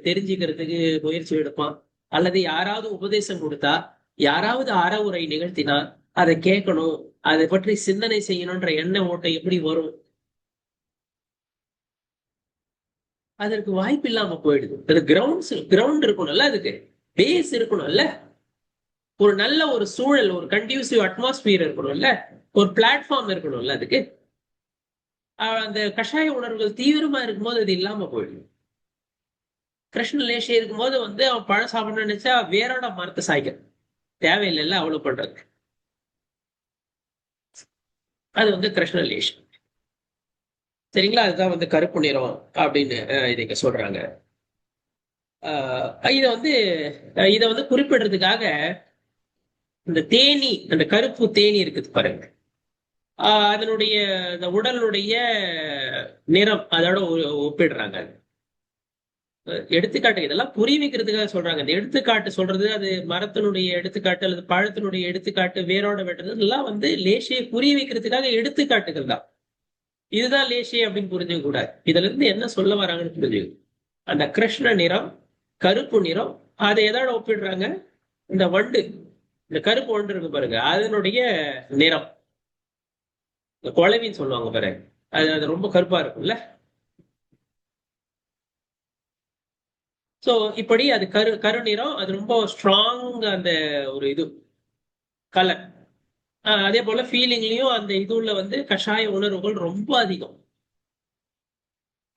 தெரிஞ்சுக்கிறதுக்கு முயற்சி எடுப்பான்? அல்லது யாராவது உபதேசம் கொடுத்தா, யாராவது அறவுரை நிகழ்த்தினா அதை கேட்கணும், அதை பற்றி சிந்தனை செய்யணும்ன்ற எண்ண ஓட்டம் எப்படி வரும்? அதற்கு வாய்ப்பு இல்லாம போயிடுது. அது கிரவுண்ட் இருக்கணும்ல, அதுக்கு பேஸ் இருக்கணும்ல, ஒரு நல்ல ஒரு சூழல், ஒரு கண்டியூசிவ் அட்மாஸ்பியர் இருக்கணும்ல, ஒரு பிளாட்ஃபார்ம் இருக்கணும்ல. அதுக்கு அந்த கஷாய உணர்வுகள் தீவிரமா இருக்கும்போது அது இல்லாம போயிடும். கிருஷ்ண லேசை இருக்கும்போது வந்து அவன் பழம் சாப்பிடணும்னு நினைச்சா வேரோட மரத்தை சாய்க்க தேவையில்லைல்ல, அவ்வளவு பண்றது. அது வந்து கிருஷ்ண லேசை. சரிங்களா? அதுதான் வந்து கருப்பு நிறம் அப்படின்னு இதை சொல்றாங்க. இதை வந்து குறிப்பிடுறதுக்காக இந்த தேனி, அந்த கருப்பு தேனி இருக்குது பாருங்க, அதனுடைய இந்த உடலுடைய நிறம் அதோட ஒப்பிடுறாங்க. எடுத்துக்காட்டு இதெல்லாம் புரிய வைக்கிறதுக்காக சொல்றாங்க. இந்த எடுத்துக்காட்டு சொல்றது அது மரத்தினுடைய எடுத்துக்காட்டு அல்லது பழத்தினுடைய எடுத்துக்காட்டு, வேரோட வெட்டுறது இதெல்லாம் வந்து லேசையை புரிய வைக்கிறதுக்காக எடுத்துக்காட்டுகள் தான். இதுதான் லேசை அப்படின்னு புரிஞ்சுக்க கூடாது. இதுல இருந்து என்ன சொல்ல வராங்கன்னு புரிஞ்சுக்க. அந்த கிருஷ்ண நிறம், கருப்பு நிறம், அதை எதோட ஒப்பிடுறாங்க? இந்த வண்டு, இந்த கருப்பு வண்டு இருக்கு பாருங்க, அதனுடைய நிறம், இந்த குழவின்னு சொல்லுவாங்க பாருங்க, அது ரொம்ப கருப்பா இருக்கும்ல. சோ இப்படி அது கருநிறம், அது ரொம்ப ஸ்ட்ராங் அந்த ஒரு இது கலர். அதே போல ஃபீலிங்லயும் அந்த இதுல வந்து கஷாய உணர்வுகள் ரொம்ப அதிகம்.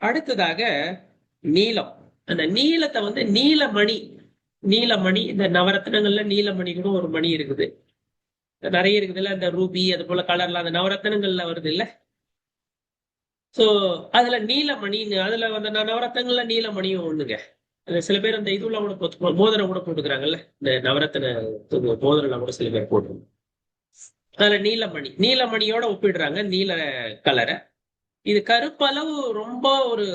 அடுத்ததாக நீலம். அந்த நீலத்தை வந்து நீலமணி, நீலமணி, இந்த நவரத்னங்கள்ல நீலமணி கூட ஒரு மணி இருக்குது. நிறைய இருக்குது இல்ல, இந்த ரூபி அது போல கலர்ல அந்த நவரத்தனங்கள்ல வருது இல்ல. சோ அதுல நீலமணின்னு அதுல அந்த நவரத்தனங்கள்ல நீலமணியும் ஒண்ணுங்க. அது சில பேர் அந்த இதுல கூட மோதிரம் கூட போட்டுக்கிறாங்கல்ல, இந்த நவரத்தன மோதிரம் கூட சில பேர் போட்டு, அதுல நீலமணியோட ஒப்பிடுறாங்க நீல கலரை. இது கருப்பளவு ரொம்ப ஒரு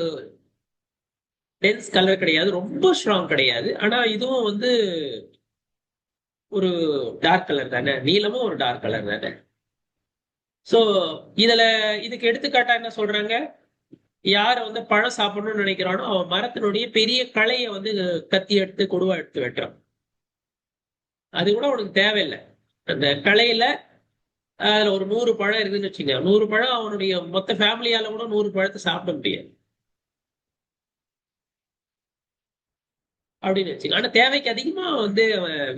டென்ஸ் கலர் கிடையாது, ரொம்ப ஸ்ட்ராங் கிடையாது. ஆனா இதுவும் வந்து ஒரு டார்க் கலர் தானே, நீலமும் ஒரு டார்க் கலர் தானே. சோ இதுல இதுக்கு எடுத்துக்காட்டா என்ன சொல்றாங்க, யார வந்து பழம் சாப்பிடணும்னு நினைக்கிறானோ அவன் மரத்தினுடைய பெரிய களைய வந்து கத்தி எடுத்து கொடுவா எடுத்து வெட்டுறான். அது கூட உனக்கு தேவையில்லை. அந்த களையில அதுல ஒரு 100 பழம் இருக்குன்னு வச்சுங்க, 100 பழம் அவனுடைய மொத்த ஃபேமிலியால கூட 100 பழத்தை சாப்பிட முடியாது அப்படின்னு வச்சுங்க. ஆனா தேவைக்கு அதிகமா வந்து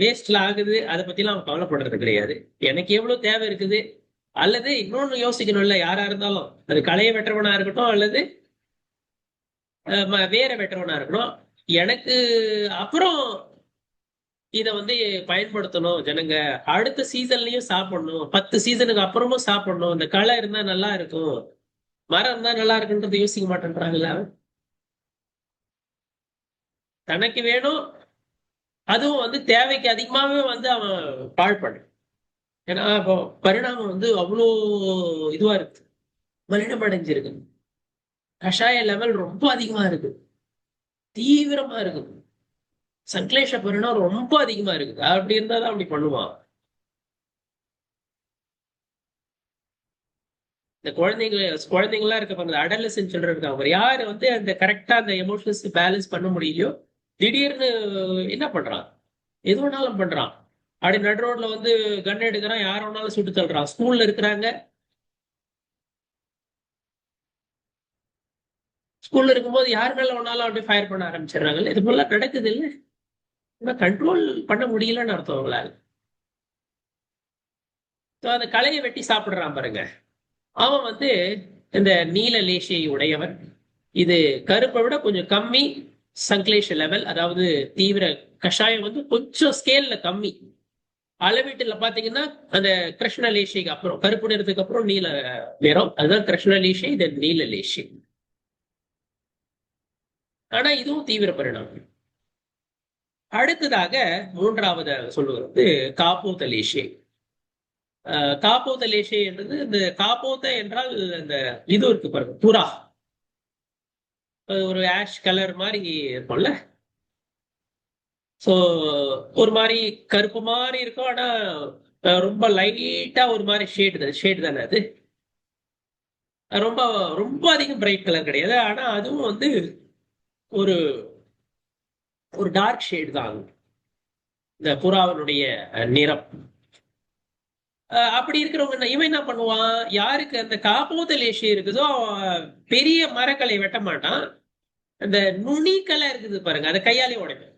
வேஸ்ட்ல ஆகுது, அதை பத்தி எல்லாம் அவன் கவலைப்படுறது கிடையாது. எனக்கு எவ்வளவு தேவை இருக்குது, அல்லது இன்னொன்னு யோசிக்கணும்ல, யாரா இருந்தாலும் அது களைய வெட்டுறவனா இருக்கட்டும் அல்லது வேற வெட்டுறவனா இருக்கட்டும், எனக்கு அப்புறம் இதை வந்து பயன்படுத்தணும் ஜனங்க, அடுத்த சீசன்லயும் சாப்பிடணும், 10 சீசனுக்கு அப்புறமும் சாப்பிடணும், இந்த களை இருந்தா நல்லா இருக்கும், மரம் இருந்தா நல்லா இருக்குன்றது யோசிக்க மாட்டேன்றாங்கல்ல. தனக்கு வேணும், அதுவும் வந்து தேவைக்கு அதிகமாவே வந்து அவன் பாழ்படு. ஏன்னா இப்போ பரிணாமம் வந்து அவ்வளோ இதுவா இருக்கு, மலினம் அடைஞ்சிருக்கு. கஷாய லெவல் ரொம்ப அதிகமா இருக்கு, தீவிரமா இருக்கு. சங்கலேஷ பரிணாமம் ரொம்ப அதிகமா இருக்குது. அப்படி இருந்தாதான் அப்படி பண்ணுவான். இந்த குழந்தைங்களா இருக்க பாருங்க, அடலசன்ட் சில்ட்ரன் இருக்காங்க, யாரு வந்து அந்த கரெக்டா அந்த எமோஷன்ஸ் பேலன்ஸ் பண்ண முடியலையோ திடீர்னு என்ன பண்றான், எது வேணாலும் பண்றான். அப்படி நடு ரோட்ல வந்து கன் எடுக்கிறான், யார வேணாலும் சுட்டு தள்ளுறான். ஸ்கூல்ல இருக்கிறாங்க, ஸ்கூல்ல இருக்கும்போது யாரு மேல வேணாலும் அப்படியே ஃபயர் பண்ண ஆரம்பிச்சிடுறாங்கல்ல. இது போல நடக்குது இல்ல, கண்ட்ரோல் பண்ண முடியலன்னு அர்த்தம் அவங்களால. அந்த களையை வெட்டி சாப்பிடுறான் பாருங்க, அவன் வந்து இந்த நீல லேசியை உடையவன். இது கருப்பை விட கொஞ்சம் கம்மி சங்கலேஷ லெவல், அதாவது தீவிர கஷாயம் வந்து கொஞ்சம் ஸ்கேல்ல கம்மி. அளவீட்டுல பாத்தீங்கன்னா அந்த கிருஷ்ண லேசிக்கு அப்புறம் கருப்பு நிறத்துக்கு அப்புறம் நீல நிறம், அதுதான் கிருஷ்ண லேசி, இது நீல லேசி. ஆனா இதுவும் தீவிர பரிணாமம். அடுத்ததாக மூன்றாவது சொல்லுவது வந்து காப்போத்த லேசி. காப்போத்த லேசி என்றது, இந்த காப்போத்த என்றால் இந்த இது இருக்கு பாருங்க, புறா, ஒரு ஆஷ் கலர் மாதிரி இருக்கும்ல. சோ ஒரு மாதிரி கருப்பு மாதிரி இருக்கும், ஆனா ரொம்ப லைட்டா ஒரு மாதிரி ஷேடு தானே அது. ரொம்ப ரொம்ப அதிகம் பிரைட் கலர் கிடையாது, ஆனா அதுவும் வந்து ஒரு ஒரு டார்க் ஷேடு தான் இந்த புறாவினுடைய நிறம். அப்படி இருக்கிறவங்க இவன் என்ன பண்ணுவான், யாருக்கு அந்த காப்போத லேசி இருக்குதோ அவன் பெரிய மரக்கலை வெட்ட மாட்டான். அந்த நுனி கலை இருக்குது பாருங்க, அதை கையாலே உடைப்பான்.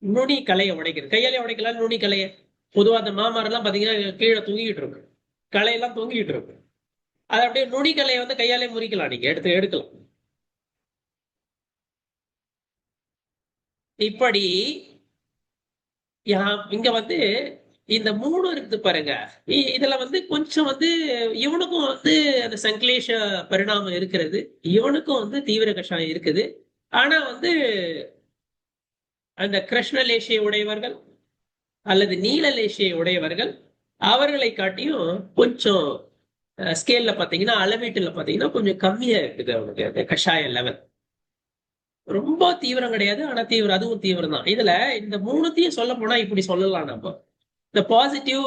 நுனி கலையை உடைக்கிறது கையாலே உடைக்கலாம். நுனி கலையை பொதுவா அந்த மாமரம் எல்லாம் பாத்தீங்கன்னா கீழே தொங்கிட்டு இருக்கு, கலையெல்லாம் தொங்கிட்டு இருக்கு. அது அப்படியே நுனி கலையை வந்து கையாலே முறிக்கலாம், நீங்க எடுக்கலாம். இப்படி இங்க வந்து இந்த 3 இருக்குது பாருங்க, இதுல வந்து கொஞ்சம் வந்து இவனுக்கும் வந்து அந்த சங்கலேஷ பரிணாமம் இருக்கிறது, இவனுக்கும் வந்து தீவிர கஷாயம் இருக்குது. ஆனா வந்து அந்த கிருஷ்ண லேசியை உடையவர்கள் அல்லது நீல லேசியை உடையவர்கள் அவர்களை காட்டியும் கொஞ்சம் ஸ்கேல்ல பாத்தீங்கன்னா, அளவீட்டுல பாத்தீங்கன்னா கொஞ்சம் கம்மியா இருக்குது அவனுக்கு அந்த கஷாய லெவல். ரொம்ப தீவிரம் கிடையாது, ஆனா தீவிரம், அதுவும் தீவிரம் தான். இதுல இந்த 3த்தையும் சொல்ல போனா இப்படி சொல்லலாம் நம்ம, இந்த பாசிட்டிவ்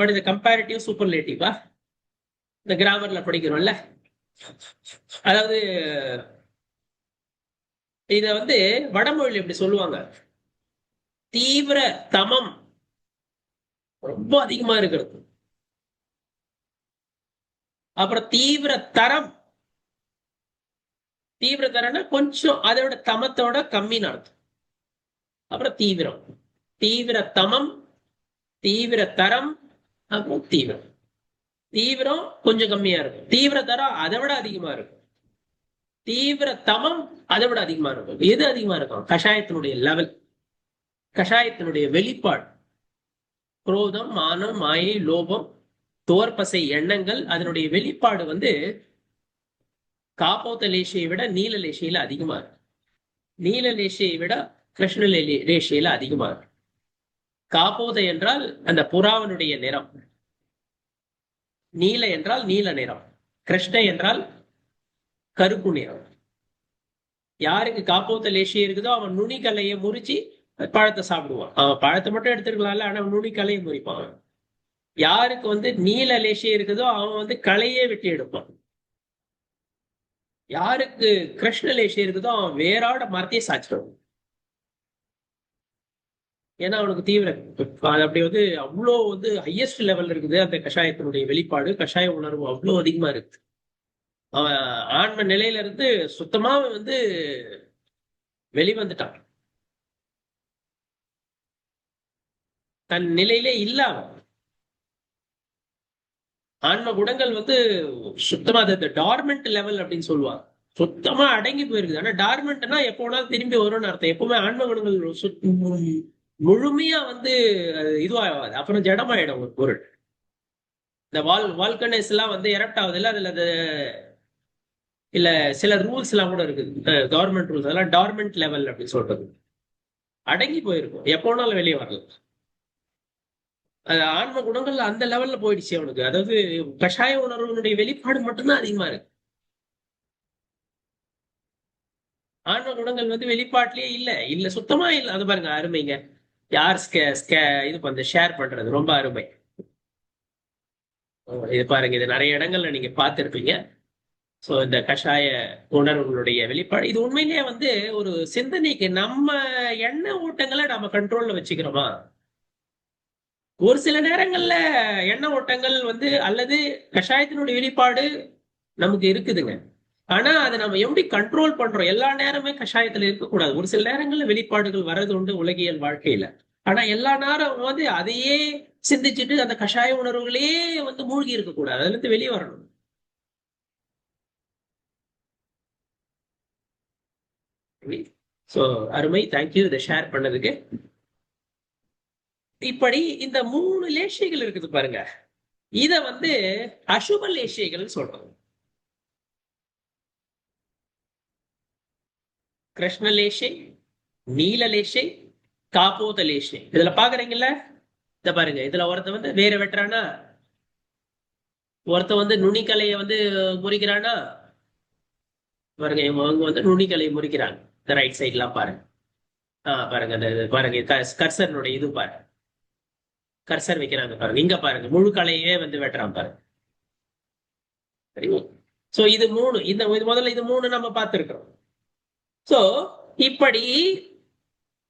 இந்த கம்பேரிட்டிவ் சூப்பர்லேட்டிவா இந்த கிராமர்ல படிக்கிறோம்ல. அதாவது இத வந்து வடமொழியில் எப்படி சொல்லுவாங்க, தீவிர தமம் ரொம்ப அதிகமா இருக்கிறது, அப்புறம் தீவிர தரம், தீவிர தரம்னா கொஞ்சம் அதோட தமத்தோட கம்மின்னு அர்த்தம். அப்புறம் தீவிரம், தீவிர தமம், தீவிர தரம், அப்புறம் தீவிரம். தீவிரம் கொஞ்சம் கம்மியா இருக்கும், தீவிர தரம் அதை விட அதிகமா இருக்கும், தீவிர தமம் அதை விட அதிகமா இருக்கும். எது அதிகமா இருக்கும், கஷாயத்தினுடைய லெவல், கஷாயத்தினுடைய வெளிப்பாடு குரோதம், மானம், மாயை, லோபம், தோற்பசை எண்ணங்கள். அதனுடைய வெளிப்பாடு வந்து காப்போத்த லேசியை விட நீல லேசியில அதிகமா இருக்கு. நீல லேசியை விட கிருஷ்ண லேசியில அதிகமா இருக்கு. காப்போதை என்றால் அந்த புறாவனுடைய நிறம், நீல என்றால் நீல நிறம், கிருஷ்ண என்றால் கருப்பு நிறம். யாருக்கு காப்போத்த லேசியம் இருக்குதோ அவன் நுனிக்கலையை முறிச்சு பழத்தை சாப்பிடுவான். அவன் பழத்தை மட்டும் எடுத்துருக்கலாம்ல, ஆனா நுனிக்கலையை முறிப்பான். யாருக்கு வந்து நீல லேசியம் இருக்குதோ அவன் வந்து களையே வெட்டி எடுப்பான். யாருக்கு கிருஷ்ண லேசியம் இருக்குதோ அவன் வேரோட மரத்தையே சாச்சிடுவான். ஏன்னா அவனுக்கு தீவிர அது அப்படி வந்து அவ்வளோ வந்து ஹையஸ்ட் லெவல் இருக்குது அந்த கஷாயத்தினுடைய வெளிப்பாடு. கஷாய உணர்வு அவ்வளோ அதிகமா இருக்குது. அவன் ஆன்ம நிலையில இருந்து சுத்தமா வந்து வெளிவந்துட்டான். தன் நிலையிலே இல்ல அவன். ஆன்ம குணங்கள் வந்து சுத்தமா அது டார்மெண்ட் லெவல் அப்படின்னு சொல்லுவாங்க. சுத்தமா அடங்கி போயிருக்குது. ஆனா டார்மெண்ட்னா எப்போ வேணாலும் திரும்பி வரும்னு அர்த்தம். எப்பவுமே ஆன்ம குணங்கள் முழுமையா வந்து இதுவாகாது, அப்புறம் ஜடமாயிடும் ஒரு பொருள். இந்த வால்கனைஸ் எல்லாம் வந்து எரப்ட் ஆகுது இல்ல, அதுல இல்ல சில ரூல்ஸ் எல்லாம் கூட இருக்குது, கவர்மெண்ட் ரூல்ஸ். அதெல்லாம் டார்மெண்ட் லெவல் அப்படின்னு சொல்றது. அடங்கி போயிருக்கும், எப்போ வேணாலும் வெளியே வரலாம். ஆன்ம குணங்கள் அந்த லெவல்ல போயிடுச்சு அவனுக்கு. அதாவது கஷாய உணர்வுடைய வெளிப்பாடு மட்டும்தான் அதிகமா இருக்கு. ஆன்ம குணங்கள் வந்து வெளிப்பாட்டிலேயே இல்ல சுத்தமா இல்ல. அது பாருங்க, அருமைங்க. யார் இது பண்ண ஷேர் பண்றது ரொம்ப அருமை. இது பாருங்க, இது நிறைய இடங்கள்ல நீங்க பார்த்திருப்பீங்க. சோ இந்த கஷாய உணர்வுகளுடைய வெளிப்பாடு இது உண்மையிலேயே வந்து ஒரு சிந்தனைக்கு நம்ம எண்ண ஓட்டங்களை நம்ம கண்ட்ரோல்ல வச்சுக்கிறோமா? ஒரு சில நேரங்கள்ல எண்ண ஓட்டங்கள் வந்து அல்லது கஷாயத்தினுடைய வெளிப்பாடு நமக்கு இருக்குதுங்க. ஆனா அதை நம்ம எப்படி கண்ட்ரோல் பண்றோம்? எல்லா நேரமே கஷாயத்துல இருக்கக்கூடாது. ஒரு சில நேரங்கள்ல வெளிப்பாடுகள் வர்றது உண்டு உலகியல் வாழ்க்கையில. ஆனா எல்லா நேரம் வந்து அதையே சிந்திச்சுட்டு அந்த கஷாய உணர்வுகளே வந்து மூழ்கி இருக்கக்கூடாது. அதுல இருந்து வெளியே வரணும். சோ அருமை, தேங்க்யூ இதை ஷேர் பண்ணதுக்கு. இப்படி இந்த 3 லேசிகள் இருக்குது பாருங்க, இத வந்து அசுப லேசிகள் சொல்றோம். கிருஷ்ண லேசை, நீல லேசை, காப்போத லேசை. இதுல பாக்குறீங்கல்ல, இத பாருங்க. இதுல ஒருத்த வந்து வேற வெட்டுறானா, ஒருத்த வந்து நுனிக்கலையை வந்து முறிக்கிறானா. பாருங்க, இவங்க வந்து நுனிக்கலையை முறிக்கிறாங்க. இந்த ரைட் சைட்லாம் பாருங்க. பாருங்க, அந்த பாருங்க கர்சர்னுடைய இது பாருங்க, கர்சர் வைக்கிறாங்க பாருங்க. இங்க பாருங்க, முழு கலையே வந்து வெட்டுறான் பாருங்க. சரிங்களா? சோ இது 3, இந்த முதல்ல இது 3 நம்ம பார்த்திருக்கிறோம். சோ இப்படி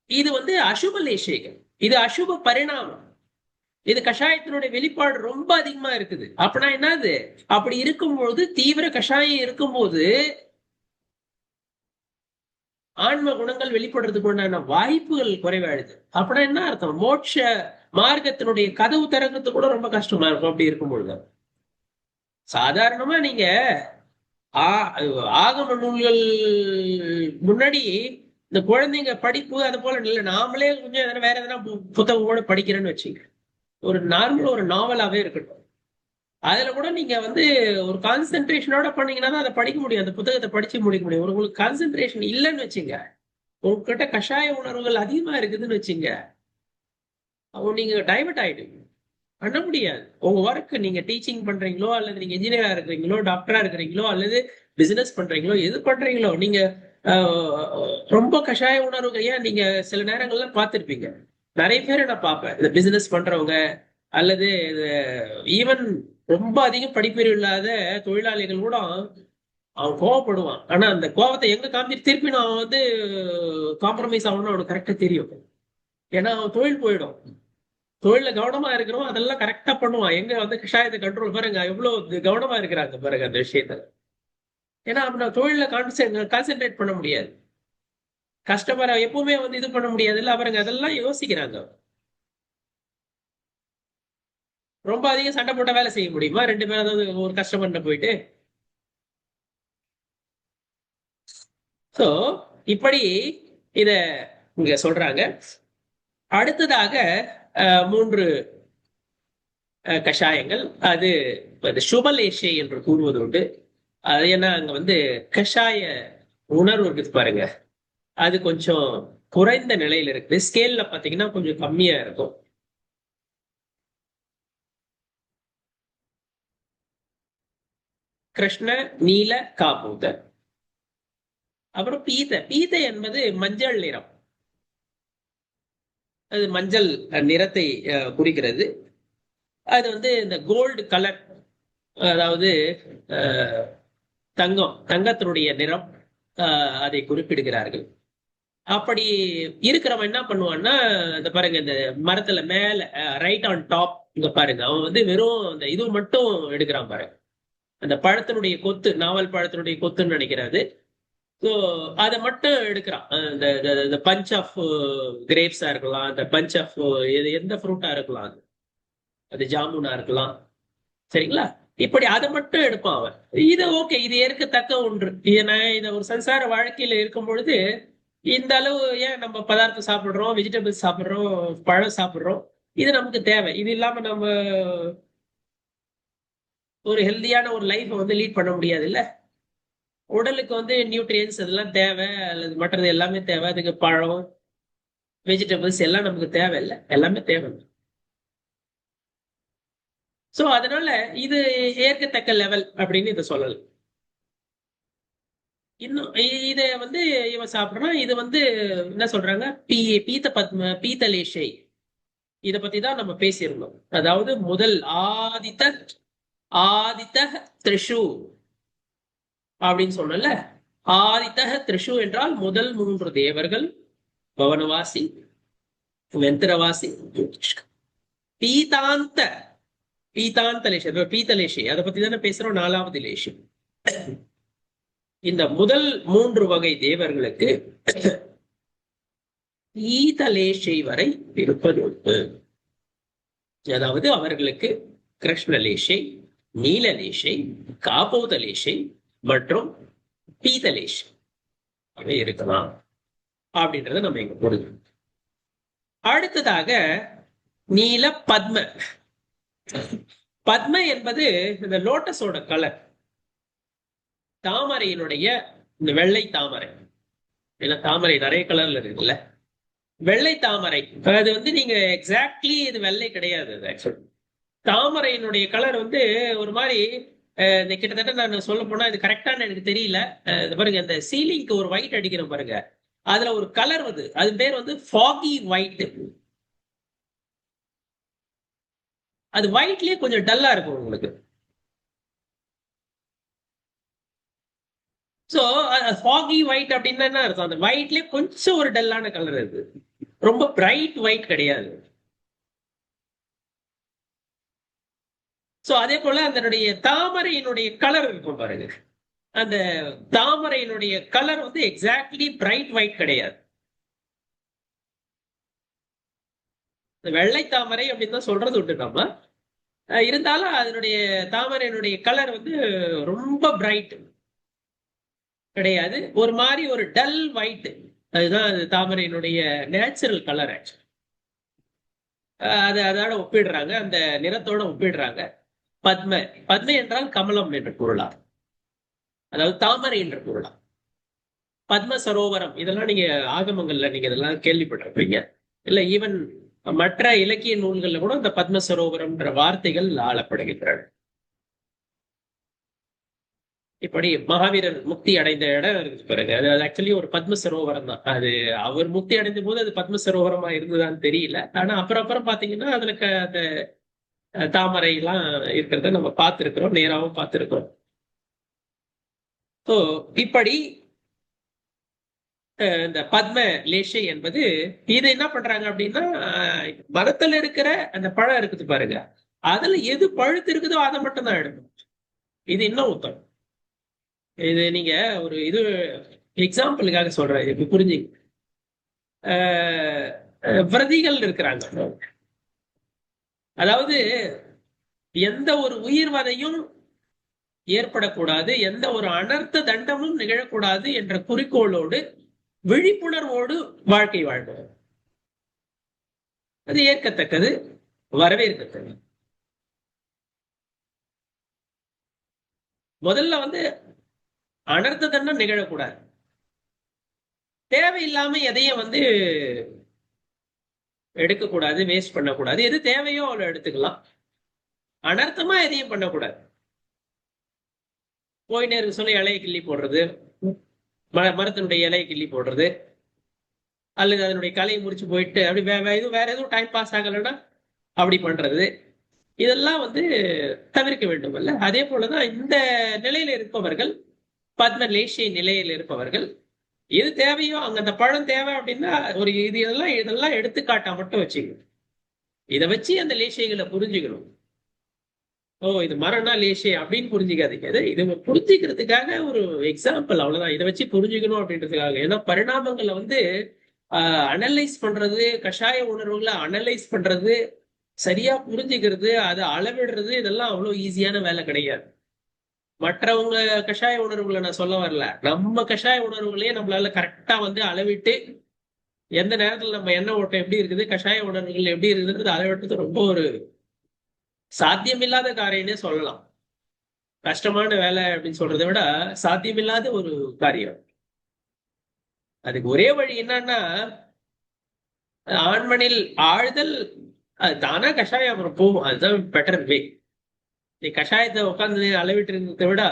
இது வந்து அசுப லேசைகள், இது அசுப பரிணாமம். இது கஷாயத்தினுடைய வெளிப்பாடு ரொம்ப அதிகமா இருக்குது. அப்படின்னா என்னது? அப்படி இருக்கும்போது, தீவிர கஷாயம் இருக்கும்போது ஆன்ம குணங்கள் வெளிப்படுறதுக்கு உண்டான வாய்ப்புகள் குறைவாயிடுது. அப்படின்னா என்ன அர்த்தம்? மோட்ச மார்க்கத்தினுடைய கதவு திறக்கிறது கூட ரொம்ப கஷ்டமா இருக்கும் அப்படி இருக்கும்பொழுது. சாதாரணமா நீங்க ஆகம நூல்கள் முன்னாடி இந்த குழந்தைங்க படிப்பு அது போல இல்லை, நாமளே கொஞ்சம் வேற எதனா புத்தகம் கூட படிக்கிறேன்னு வச்சுங்க, ஒரு நார்மல் ஒரு நாவலாவே இருக்கட்டும், அதுல கூட நீங்க வந்து ஒரு கான்சென்ட்ரேஷனோட பண்ணீங்கன்னா தான் அதை படிக்க முடியும், அந்த புத்தகத்தை படிச்சு முடிக்க முடியும். உங்களுக்கு கான்சென்ட்ரேஷன் இல்லைன்னு வச்சுங்க, உங்ககிட்ட கஷாய உணர்வுகள் அதிகமா இருக்குதுன்னு வச்சுங்க, அவங்க நீங்க டைவர்ட் ஆயிடுவீங்க, பண்ண முடியாது. உங்க ஒர்க் நீங்க டீச்சிங் பண்றீங்களோ அல்லது நீங்க இன்ஜினியரா இருக்கிறீங்களோ, டாக்டரா இருக்கிறீங்களோ அல்லது பிசினஸ் பண்றீங்களோ, எது பண்றீங்களோ நீங்க ரொம்ப கஷாய உணர்வுகள். ஏன் நீங்க சில நேரங்கள்ல பார்த்திருப்பீங்க, நிறைய பேரை நான் பார்ப்பேன், இந்த பிசினஸ் பண்றவங்க அல்லது ஈவன் ரொம்ப அதிகம் படிப்பறிவு இல்லாத தொழிலாளிகள் கூட அவன் கோவப்படுவான். ஆனா அந்த கோவத்தை எங்க காமிச்சு திருப்பி நான் வந்து காம்ப்ரமைஸ் ஆகணும்னு அவனுக்கு கரெக்டா தெரியும். ஏன்னா அவன் தொழில் போயிடும். தொழில கவனமா இருக்கிறோம், அதெல்லாம் கரெக்டா பண்ணுவான். எங்க வந்து கஷாயத்தை கண்ட்ரோல் பாருங்க, எவ்வளவு கவனமா இருக்கிறாங்க பாருங்க அந்த விஷயத்துல. ஏன்னா அப்ப தொழில கான்சென்ட்ரேட் பண்ண முடியாது, கஸ்டமரை எப்பவுமே வந்து இது பண்ண முடியாது இல்ல, அவருங்க அதெல்லாம் யோசிக்கிறாங்க. ரொம்ப அதிகம் சண்டை போட்ட வேலை செய்ய முடியுமா ரெண்டு பேரும்? அதாவது ஒரு கஸ்டமர்கிட்ட போயிட்டு. சோ இப்படி இத இங்க சொல்றாங்க. அடுத்ததாக 3 கஷாயங்கள். அது சுபலேஷை என்று கூறுவது உண்டு. அது ஏன்னா அங்க கஷாய உணர்வு இருக்குது பாருங்க, அது கொஞ்சம் குறைந்த நிலையில இருக்குது. ஸ்கேல்ல பாத்தீங்கன்னா கொஞ்சம் கம்மியா இருக்கும். கிருஷ்ண நீல காபூத. அப்புறம் பீத. பீத என்பது மஞ்சள் நிறம். அது மஞ்சள் நிறத்தை குறிக்கிறது. அது இந்த கோல்டு கலர், அதாவது தங்கத்தினுடைய நிறம், அதை குறிப்பிடுகிறார்கள். அப்படி இருக்கிறவன் என்ன பண்ணுவான்னா, இந்த பாருங்க, இந்த மரத்துல மேல ரைட் ஆன் டாப் இங்க பாருங்க, அவன் வெறும் அந்த இது மட்டும் எடுக்கிறான் பாருங்க, அந்த பழத்தினுடைய கொத்து, நாவல் பழத்தினுடைய கொத்துன்னு நினைக்கிறாரு. ஸோ அதை மட்டும் எடுக்கிறான். இந்த பஞ்ச் ஆஃப் கிரேப்ஸா இருக்கலாம், இந்த பஞ்ச் ஆஃப் எந்த ஃப்ரூட்டா இருக்கலாம், அது ஜாமுனா இருக்கலாம், சரிங்களா? இப்படி அதை மட்டும் எடுப்பான் அவன். இது ஓகே, இது ஏற்கத்தக்க ஒன்று. இதை ஒரு சம்சார வாழ்க்கையில இருக்கும் பொழுது இந்த அளவு ஏன் நம்ம பதார்த்தம் சாப்பிடுறோம், வெஜிடபிள்ஸ் சாப்பிடுறோம், பழம் சாப்பிடுறோம், இது நமக்கு தேவை. இது இல்லாம நம்ம ஒரு ஹெல்தியான ஒரு லைஃப் லீட் பண்ண முடியாது இல்ல. உடலுக்கு நியூட்ரியன்ஸ் அதெல்லாம் தேவை, அல்லது மற்றது எல்லாமே தேவை. அதுக்கு பழம், வெஜிடபிள்ஸ் எல்லாம் நமக்கு தேவை இல்லை, எல்லாமே தேவை. சோ அதனால இது ஏற்கத்தக்க லெவல் அப்படின்னு இதை சொல்லலாம். இன்னும் இத இவன் சாப்பிடுறான். இது என்ன சொல்றாங்க, பீத்த பத்ம பீத்தலேஷை. இத பத்தி தான் நம்ம பேசியிருந்தோம். அதாவது முதல் ஆதித்த திரிஷு அப்படின்னு சொன்னல. ஆதித்த திரிஷு என்றால் முதல் 3 தேவர்கள், பவனவாசி, வெந்திரவாசி, பீதாந்த லேஷம், பீத்தலேஷை. அதை பத்தி தானே பேசுறோம். 4வது லேஷம். இந்த முதல் 3 வகை தேவர்களுக்கு பீதலேஷை வரை இருப்பது உண்டு. அதாவது அவர்களுக்கு கிருஷ்ணலேஷை, நீலலேஷை, காபோதலேஷை மற்றும் பீதலேஷை அவை இருக்கலாம் அப்படின்றத நம்ம இங்க புரிஞ்சு. அடுத்ததாக நீல பத்ம. பத்ம என்பது இந்த லோட்டஸோட கலர், தாமரையினுடைய இந்த வெள்ளை தாமரை. இல்ல தாமரை நிறைய கலர்ல இருக்குல்ல, வெள்ளை தாமரை. அது நீங்க எக்ஸாக்ட்லி இது வெள்ளை கிடையாது. அது ஆக்சுவலி தாமரையினுடைய கலர் ஒரு மாதிரி கிட்டத்தட்ட நான் சொல்ல போனா இது கரெக்டான எனக்கு தெரியல. பாருங்க, இந்த சீலிங்க்கு ஒரு ஒயிட் அடிக்கிறோம் பாருங்க, அதுல ஒரு கலர் அது பேர் ஃபாகி ஒயிட். அது ஒயிட்லயே கொஞ்சம் டல்லா இருக்கும் உங்களுக்கு. சோ ஃபாகி ஒயிட் அப்படின்னா என்ன அர்த்தம்? அந்த ஒயிட்லயே கொஞ்சம் ஒரு டல்லான கலர் இருக்கு, ரொம்ப பிரைட் ஒயிட் கிடையாது. சோ அதே போல அதனுடைய தாமரையினுடைய கலர் இருக்கும் பாருங்க, அந்த தாமரையினுடைய கலர் எக்ஸாக்ட்லி பிரைட் ஒயிட் கிடையாது. வெள்ளை தாமரை அப்படின்னு தான் சொல்றது உண்டு நம்ம. இருந்தாலும் அதனுடைய தாமரையினுடைய கலர் ரொம்ப பிரைட் கிடையாது, ஒரு மாதிரி ஒரு டல் ஒயிட். அதுதான் அது தாமரையினுடைய நேச்சுரல் கலர். ஆக்சுவலி அதோட ஒப்பிடுறாங்க, அந்த நிறத்தோட ஒப்பிடுறாங்க. பத்ம. பத்ம என்றால் கமலம் என்ற பொருளா, அதாவது தாமரை என்ற பொருளா. பத்ம சரோவரம், இதெல்லாம் நீங்க ஆகமங்கள்ல நீங்க இதெல்லாம் கேள்விப்பட்டிருப்பீங்க இல்ல. ஈவன் மற்ற இலக்கிய நூல்கள்ல கூட இந்த பத்ம சரோவரம்ன்ற வார்த்தைகள் ஆளப்படுகின்றன. இப்படி மகாவீரர் முக்தி அடைந்த இடம் இருக்கு பாருங்க, அது ஆக்சுவலி ஒரு பத்ம சரோவரம் தான். அது அவர் முக்தி அடைந்த போது அது பத்ம சரோவரமா இருந்ததான்னு தெரியல. ஆனா அப்புறம் பாத்தீங்கன்னா அதுல அந்த தாமரை எல்லாம் இருக்கிறத நம்ம பார்த்திருக்கிறோம், நேராவும் பார்த்திருக்கிறோம். ஸோ இப்படி இந்த பத்ம லேஷை என்பது இது என்ன பண்றாங்க அப்படின்னா, மரத்துல இருக்கிற அந்த பழம் இருக்குது பாருங்க, அதுல எது பழுத்து இருக்குதோ அதை மட்டும் தான் எடுக்கணும். இது இன்னும் உத்தம். இது நீங்க ஒரு இது எக்ஸாம்பிளுக்காக சொல்றேன், இப்படி புரிஞ்சுங்க. விரதிகள் இருக்கிறாங்க, அதாவது எந்த ஒரு உயிர்வதையும் ஏற்படக்கூடாது, எந்த ஒரு அனர்த்த தண்டமும் நிகழக்கூடாது என்ற குறிக்கோளோடு விழிப்புணர்வோடு வாழ்க்கை வாழ்வது அது ஏற்கத்தக்கது, வரவேற்கத்தக்கது. முதல்ல வந்து அனர்த்த தண்டம் நிகழக்கூடாது. தேவையில்லாம எதையும் வந்து எடுக்கக்கூடாது, வேஸ்ட் பண்ணக்கூடாது. எது தேவையோ அவ்வளவு எடுத்துக்கலாம். அனர்த்தமா எதையும் பண்ணக்கூடாது. போயிட்டே இருக்க சொல்லி இலையை கிள்ளி போடுறது, மரத்தினுடைய இலையை கிள்ளி போடுறது, அல்லது அதனுடைய கலையை முறிச்சு போயிட்டு அப்படி வேற எதுவும் டைம் பாஸ் ஆகலைன்னா அப்படி பண்றது, இதெல்லாம் வந்து தவிர்க்க வேண்டும் அல்ல. அதே போலதான் இந்த நிலையில இருப்பவர்கள், பத்ம லேசிய நிலையில் இருப்பவர்கள், எது தேவையோ அங்க அந்த பழம் தேவை அப்படின்னா ஒரு இதெல்லாம் எடுத்துக்காட்டா மட்டும் வச்சுக்கணும். இதை வச்சு அந்த லேசியங்களை புரிஞ்சுக்கணும். ஓ இது மரம்னா லேசே அப்படின்னு புரிஞ்சுக்காதீங்க. இது புரிஞ்சுக்கிறதுக்காக ஒரு எக்ஸாம்பிள், அவ்வளவுதான். இதை வச்சு புரிஞ்சுக்கணும் அப்படின்றதுக்காக. ஏன்னா பரிணாமங்களை வந்து அனலைஸ் பண்றது, கஷாய உணர்வுகளை அனலைஸ் பண்றது, சரியா புரிஞ்சுக்கிறது, அதை அளவிடுறது, இதெல்லாம் அவ்வளவு ஈஸியான வேலை கிடையாது. மற்றவங்க கஷாய உணர்வுகளை நான் சொல்ல வரல. நம்ம கஷாய உணர்வுகளையே நம்மளால கரெக்டா வந்து அளவிட்டு எந்த நேரத்துல நம்ம எண்ணெய் ஓட்டம் எப்படி இருக்குது, கஷாய உணர்வுகள் எப்படி இருக்குதுன்றது அளவிட்டது ரொம்ப ஒரு சாத்தியமில்லாத காரியம்னே சொல்லலாம். கஷ்டமான வேலை அப்படின்னு சொல்றதை விட சாத்தியமில்லாத ஒரு காரியம். அதுக்கு ஒரே வழி என்னன்னா, ஆண்மனில் ஆழ்தல், அது தானா கஷாயம் அப்புறம் போகும். அதுதான் பெட்டர் வே. நீ கஷாயத்தை உட்காந்து அளவிட்டு இருந்ததை விட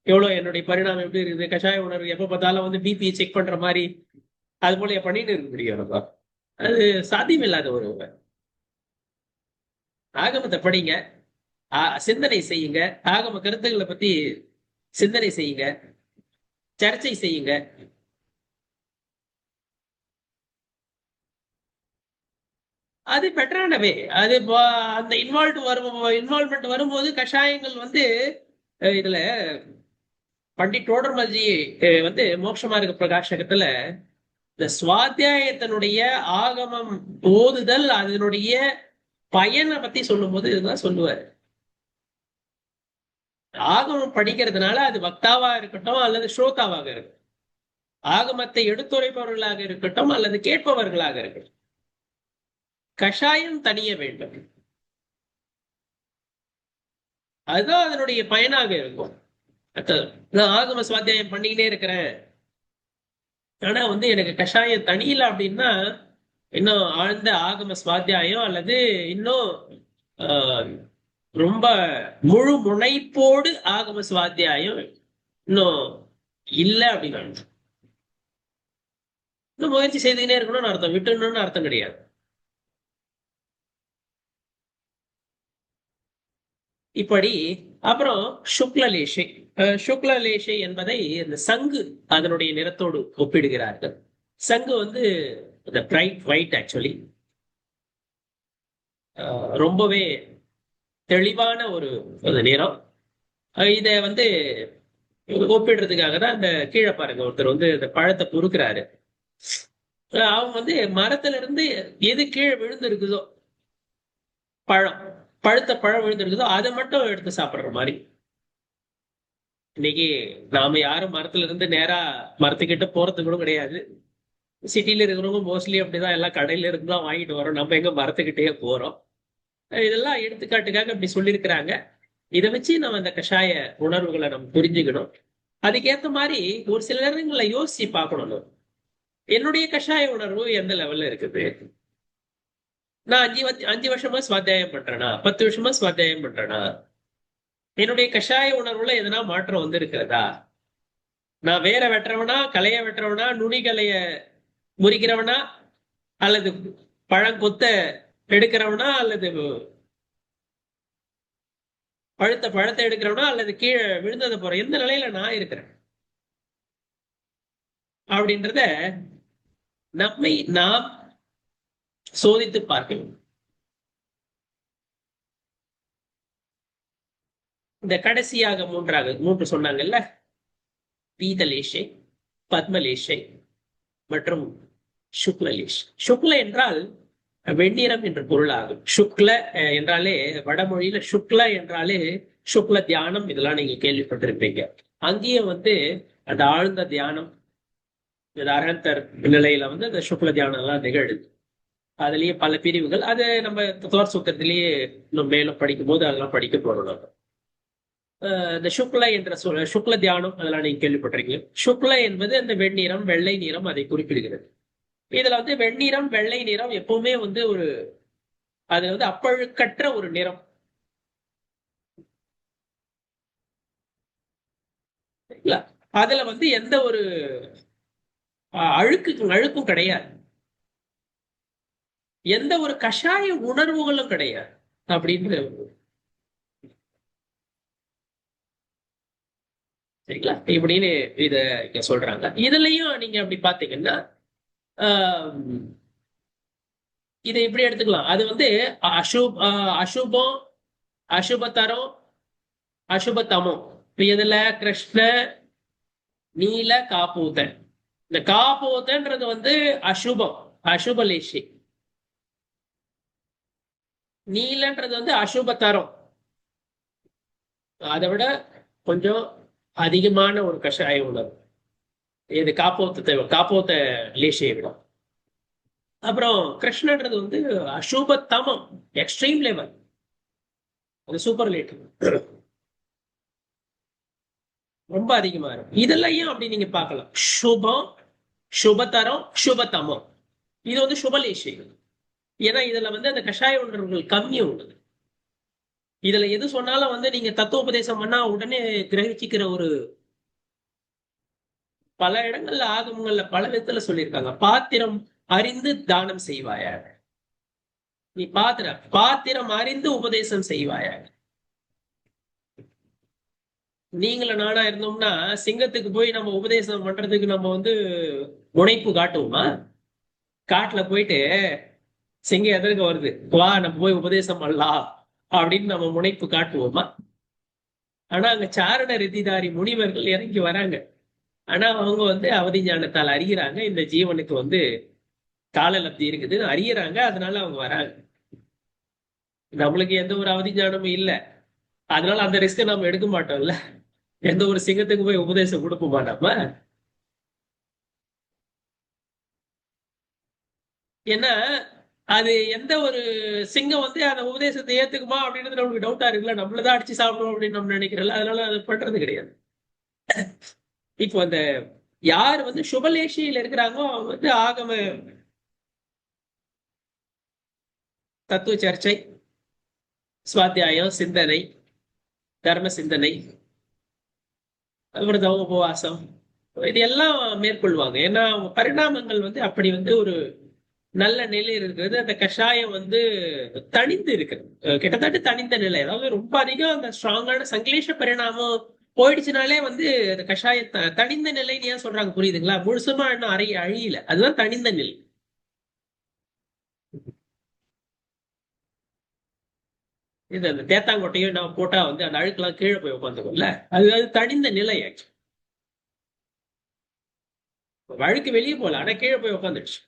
எவ்வளவு என்னுடைய பரிணாமம் எப்படி இருக்குது, கஷாய உணர்வு எப்ப பார்த்தாலும் வந்து பிபி செக் பண்ற மாதிரி அது போல பண்ணிட்டு இருக்க முடியும். அது சாத்தியமில்லாத ஒரு ஆகமத்தை படிங்க, சிந்தனை செய்யுங்க, ஆகம கருத்துக்களை பத்தி சிந்தனை செய்யுங்க, சர்ச்சை செய்யுங்க. அது பெட்டரானவே. அது அந்த இன்வால்மெண்ட் வரும்போது கஷாயங்கள் வந்து இதுல பண்டிட் டோடர்மல்ஜி வந்து மோட்சமார்க்க பிரகாசகத்துல இந்த சுவாத்தியாயத்தினுடைய ஆகமம் ஓதுதல் அதனுடைய பயனை பத்தி சொல்லும் போது இதுதான் சொல்லுவாரு. ஆகமம் படிக்கிறதுனால அது வக்தாவா இருக்கட்டும் அல்லது ஸ்ரோதாவாக இருக்கட்டும், ஆகமத்தை எடுத்துரைப்பவர்களாக இருக்கட்டும் அல்லது கேட்பவர்களாக இருக்கட்டும், கஷாயம் தணிய வேண்டும். அதுதான் அதனுடைய பயனாக இருக்கும். நான் ஆகம சுவாத்தியாயம் பண்ணிக்கிட்டே இருக்கிறேன், ஆனா வந்து எனக்கு கஷாயம் தனியல அப்படின்னா இன்னும் ஆழ்ந்த ஆகம சுவாத்தியாயம் அல்லது இன்னும் ரொம்ப முழு முனைப்போடு ஆகம சுவாத்தியாயம் இன்னும் இல்லை அப்படின்னு இன்னும் முயற்சி செய்துக்கிட்டே இருக்கணும்னு அர்த்தம், விட்டுணும்னு அர்த்தம் கிடையாது. இப்படி அப்புறம் சுக்லலேஷை. சுக்லலேஷை என்பதை இந்த சங்கு அதனுடைய நிறத்தோடு ஒப்பிடுகிறார்கள். சங்கு வந்து இந்த பிரைட் ஒயிட், ஆக்சுவலி ரொம்பவே தெளிவான ஒரு நிறம். இத வந்து ஒப்பிடுறதுக்காக தான் இந்த கீழே பாருங்க, ஒருத்தர் வந்து இந்த பழத்தை பொறுக்கிறாரு. அவங்க வந்து மரத்துல இருந்து எது கீழே விழுந்து இருக்குதோ, பழுத்த பழம் விழுந்திருக்குதோ அதை மட்டும் எடுத்து சாப்பிடுற மாதிரி. இன்னைக்கு நாம யாரும் மரத்துல இருந்து நேரா மரத்துக்கிட்ட போறது கூட கிடையாது. சிட்டில இருக்கிறவங்க மோஸ்ட்லி அப்படிதான், எல்லாம் கடையில இருந்து தான் வாங்கிட்டு வரோம். நம்ம எங்க மரத்துக்கிட்டே போறோம். இதெல்லாம் எடுத்துக்காட்டுக்காக அப்படி சொல்லியிருக்கிறாங்க. இதை வச்சு நம்ம அந்த கஷாய உணர்வுகளை நம்ம புரிஞ்சுக்கணும். அதுக்கேற்ற மாதிரி ஒரு சில நேரங்களை யோசிச்சு பார்க்கணும். என்னுடைய கஷாய உணர்வு எந்த லெவல்ல இருக்குது? நான் 5 வருஷமா சுவாத்தியாயம் பண்றேனா, 10 வருஷமா சுவாத்தியாயம் பண்றேனா? என்னுடைய கஷாய உணர்வுல எதனா மாற்றம் வந்து இருக்கிறதா? நான் வேற வெட்டுறவனா, கலைய வெட்டுறவனா, நுனிகளைய முறிக்கிறவனா, அல்லது பழங்கொத்த எடுக்கிறவனா, அல்லது பழுத்த பழத்தை எடுக்கிறவனா, அல்லது கீழே விழுந்ததை போற எந்த நிலையில நான் இருக்கிறேன் அப்படின்றத நம்மை நாம் சோதித்து பார்க்கணும். இந்த கடைசியாக மூன்று சொன்னாங்கல்ல, பீதலேஷை, பத்மலேஷை மற்றும் சுக்லலேஷ். சுக்ல என்றால் வெண்ணிறம் என்று பொருளாகும். சுக்ல என்றாலே வடமொழியில சுக்ல என்றாலே சுக்ல தியானம், இதெல்லாம் நீங்க கேள்விப்பட்டிருப்பீங்க. அங்கேயும் வந்து அந்த ஆழ்ந்த தியானம், அரஹந்தர் நிலையில வந்து அந்த சுக்ல தியானம் எல்லாம் நிகழுது. அதுலயே பல பிரிவுகள், அது நம்ம தத்துவ சூத்திரத்திலேயே இன்னும் மேலும் படிக்கும் போது அதெல்லாம் படிக்க போறோம். இந்த சுக்ல என்ற சொல் சுக்ல தியானம் அதெல்லாம் நீங்க கேள்விப்பட்டிருக்கீங்க. சுக்ல என்பது அந்த வெண்ணிறம் வெள்ளை நிறம் அதை குறிப்பிடுகிறது. இதுல வந்து வெண்ணிறம் வெள்ளை நிறம் எப்பவுமே வந்து ஒரு அது வந்து அப்பழுக்கற்ற ஒரு நிறம். சரிங்களா? அதுல வந்து எந்த ஒரு அழுக்கும் கிடையாது. எந்த ஒரு கஷாய உணர்வுகளும் கிடையாது அப்படின்னு. சரிங்களா? இப்படின்னு இத இங்க சொல்றாங்க. இதுலயும் நீங்க அப்படி பாத்தீங்கன்னா இதை இப்படி எடுத்துக்கலாம். அது வந்து அசுபம், அசுபத்தரம், அசுபத்தமம். இதுல கிருஷ்ண நீல காப்பூத்தன். இந்த காப்பூத்தன்றது வந்து அசுபம், அசுபலேஷி. நீலன்றது வந்து அசுபத்தரம். அதை விட கொஞ்சம் அதிகமான ஒரு கஷாய உணர்வு. இது காப்போத்த லேசியை விட. அப்புறம் கிருஷ்ணன்றது வந்து அசுபத்தமம், எக்ஸ்ட்ரீம் லெவல், அது சூப்பர்லேட்டிவ், ரொம்ப அதிகமா இருக்கும். இதெல்லாம் ஏன் அப்படி நீங்க பார்க்கலாம். சுபம், சுபதரம், சுபத்தமம், இது வந்து சுபலேசிகள். ஏன்னா இதுல வந்து அந்த கஷாய உணர்வுகள் கம்மி உள்ளது. இதுல எது சொன்னாலும் வந்து நீங்க தத்துவோபதேசம் பண்ணா உடனே கிரகிச்சுக்கிற ஒரு பல இடங்கள்ல ஆகமங்கள்ல பல விதத்துல சொல்லியிருக்காங்க. பாத்திரம் அறிந்து தானம் செய்வாயா, நீ பாத்திரம் அறிந்து உபதேசம் செய்வாயா. நீங்கள நானா இருந்தோம்னா சிங்கத்துக்கு போய் நம்ம உபதேசம் பண்றதுக்கு நம்ம வந்து முனைப்பு காட்டுவோமா? காட்டுல போயிட்டு சிங்கம் எதற்கு வருது, வா நம்ம போய் உபதேசம் பண்ணலாம் அப்படின்னு நம்ம முனைப்பு காட்டுவோமா? ஆனா அங்க சாரண ரிதிதாரி முனிவர்கள் இறங்கி வராங்க. ஆனா அவங்க வந்து அவதி ஞானத்தால் அறிகிறாங்க, இந்த ஜீவனுக்கு வந்து காலலப்தி இருக்குதுன்னு அறியறாங்க. அதனால அவங்க வராங்க. நம்மளுக்கு எந்த ஒரு அவதி ஞானமும் இல்லை, அதனால அந்த ரிஸ்க் நம்ம எடுக்க மாட்டோம்ல. எந்த ஒரு சிங்கத்துக்கு போய் உபதேசம் கொடுப்போமா நம்ம? ஏன்னா அது எந்த ஒரு சிங்கம் வந்து அந்த உபதேசத்தை ஏத்துக்குமா அப்படின்றது நமக்கு டவுட்டா இருக்குல்ல. நம்மளதான் அடிச்சு சாப்பிடணும் அப்படின்னு நம்ம நினைக்கிறோம்ல. அதனால அது பண்றது கிடையாது. இப்போ அந்த யார் வந்து சுபலேஷியில இருக்கிறாங்களோ அவங்க வந்து ஆகம தத்துவ சர்ச்சை, சுவாத்தியாயம், சிந்தனை, தர்ம சிந்தனை, விரதம், உபவாசம், இது எல்லாம் மேற்கொள்வாங்க. ஏன்னா பரிணாமங்கள் வந்து அப்படி வந்து ஒரு நல்ல நிலை இருக்கிறது. அந்த கஷாயம் வந்து தனிந்து இருக்கிறது, கிட்டத்தட்ட தனிந்த நிலை. அதாவது ரொம்ப அதிகம் அந்த ஸ்ட்ராங்கான சங்கிலேஷ பரிணாமம் போயிடுச்சுனாலே வந்து அந்த கஷாயம் தனிந்த நிலைன்னு ஏன் சொல்றாங்க புரியுதுங்களா? முழுசுமா இன்னும் அழியல, அதுதான் தனிந்த நிலை. இது அந்த தேத்தாங்கொட்டையும் நான் போட்டா வந்து அந்த அழுக்கெல்லாம் கீழே போய் உட்காந்துக்கும்ல, அது தனிந்த நிலை ஆச்சு. அழுக்கு வெளியே போல, ஆனா கீழே போய் உட்காந்துடுச்சு.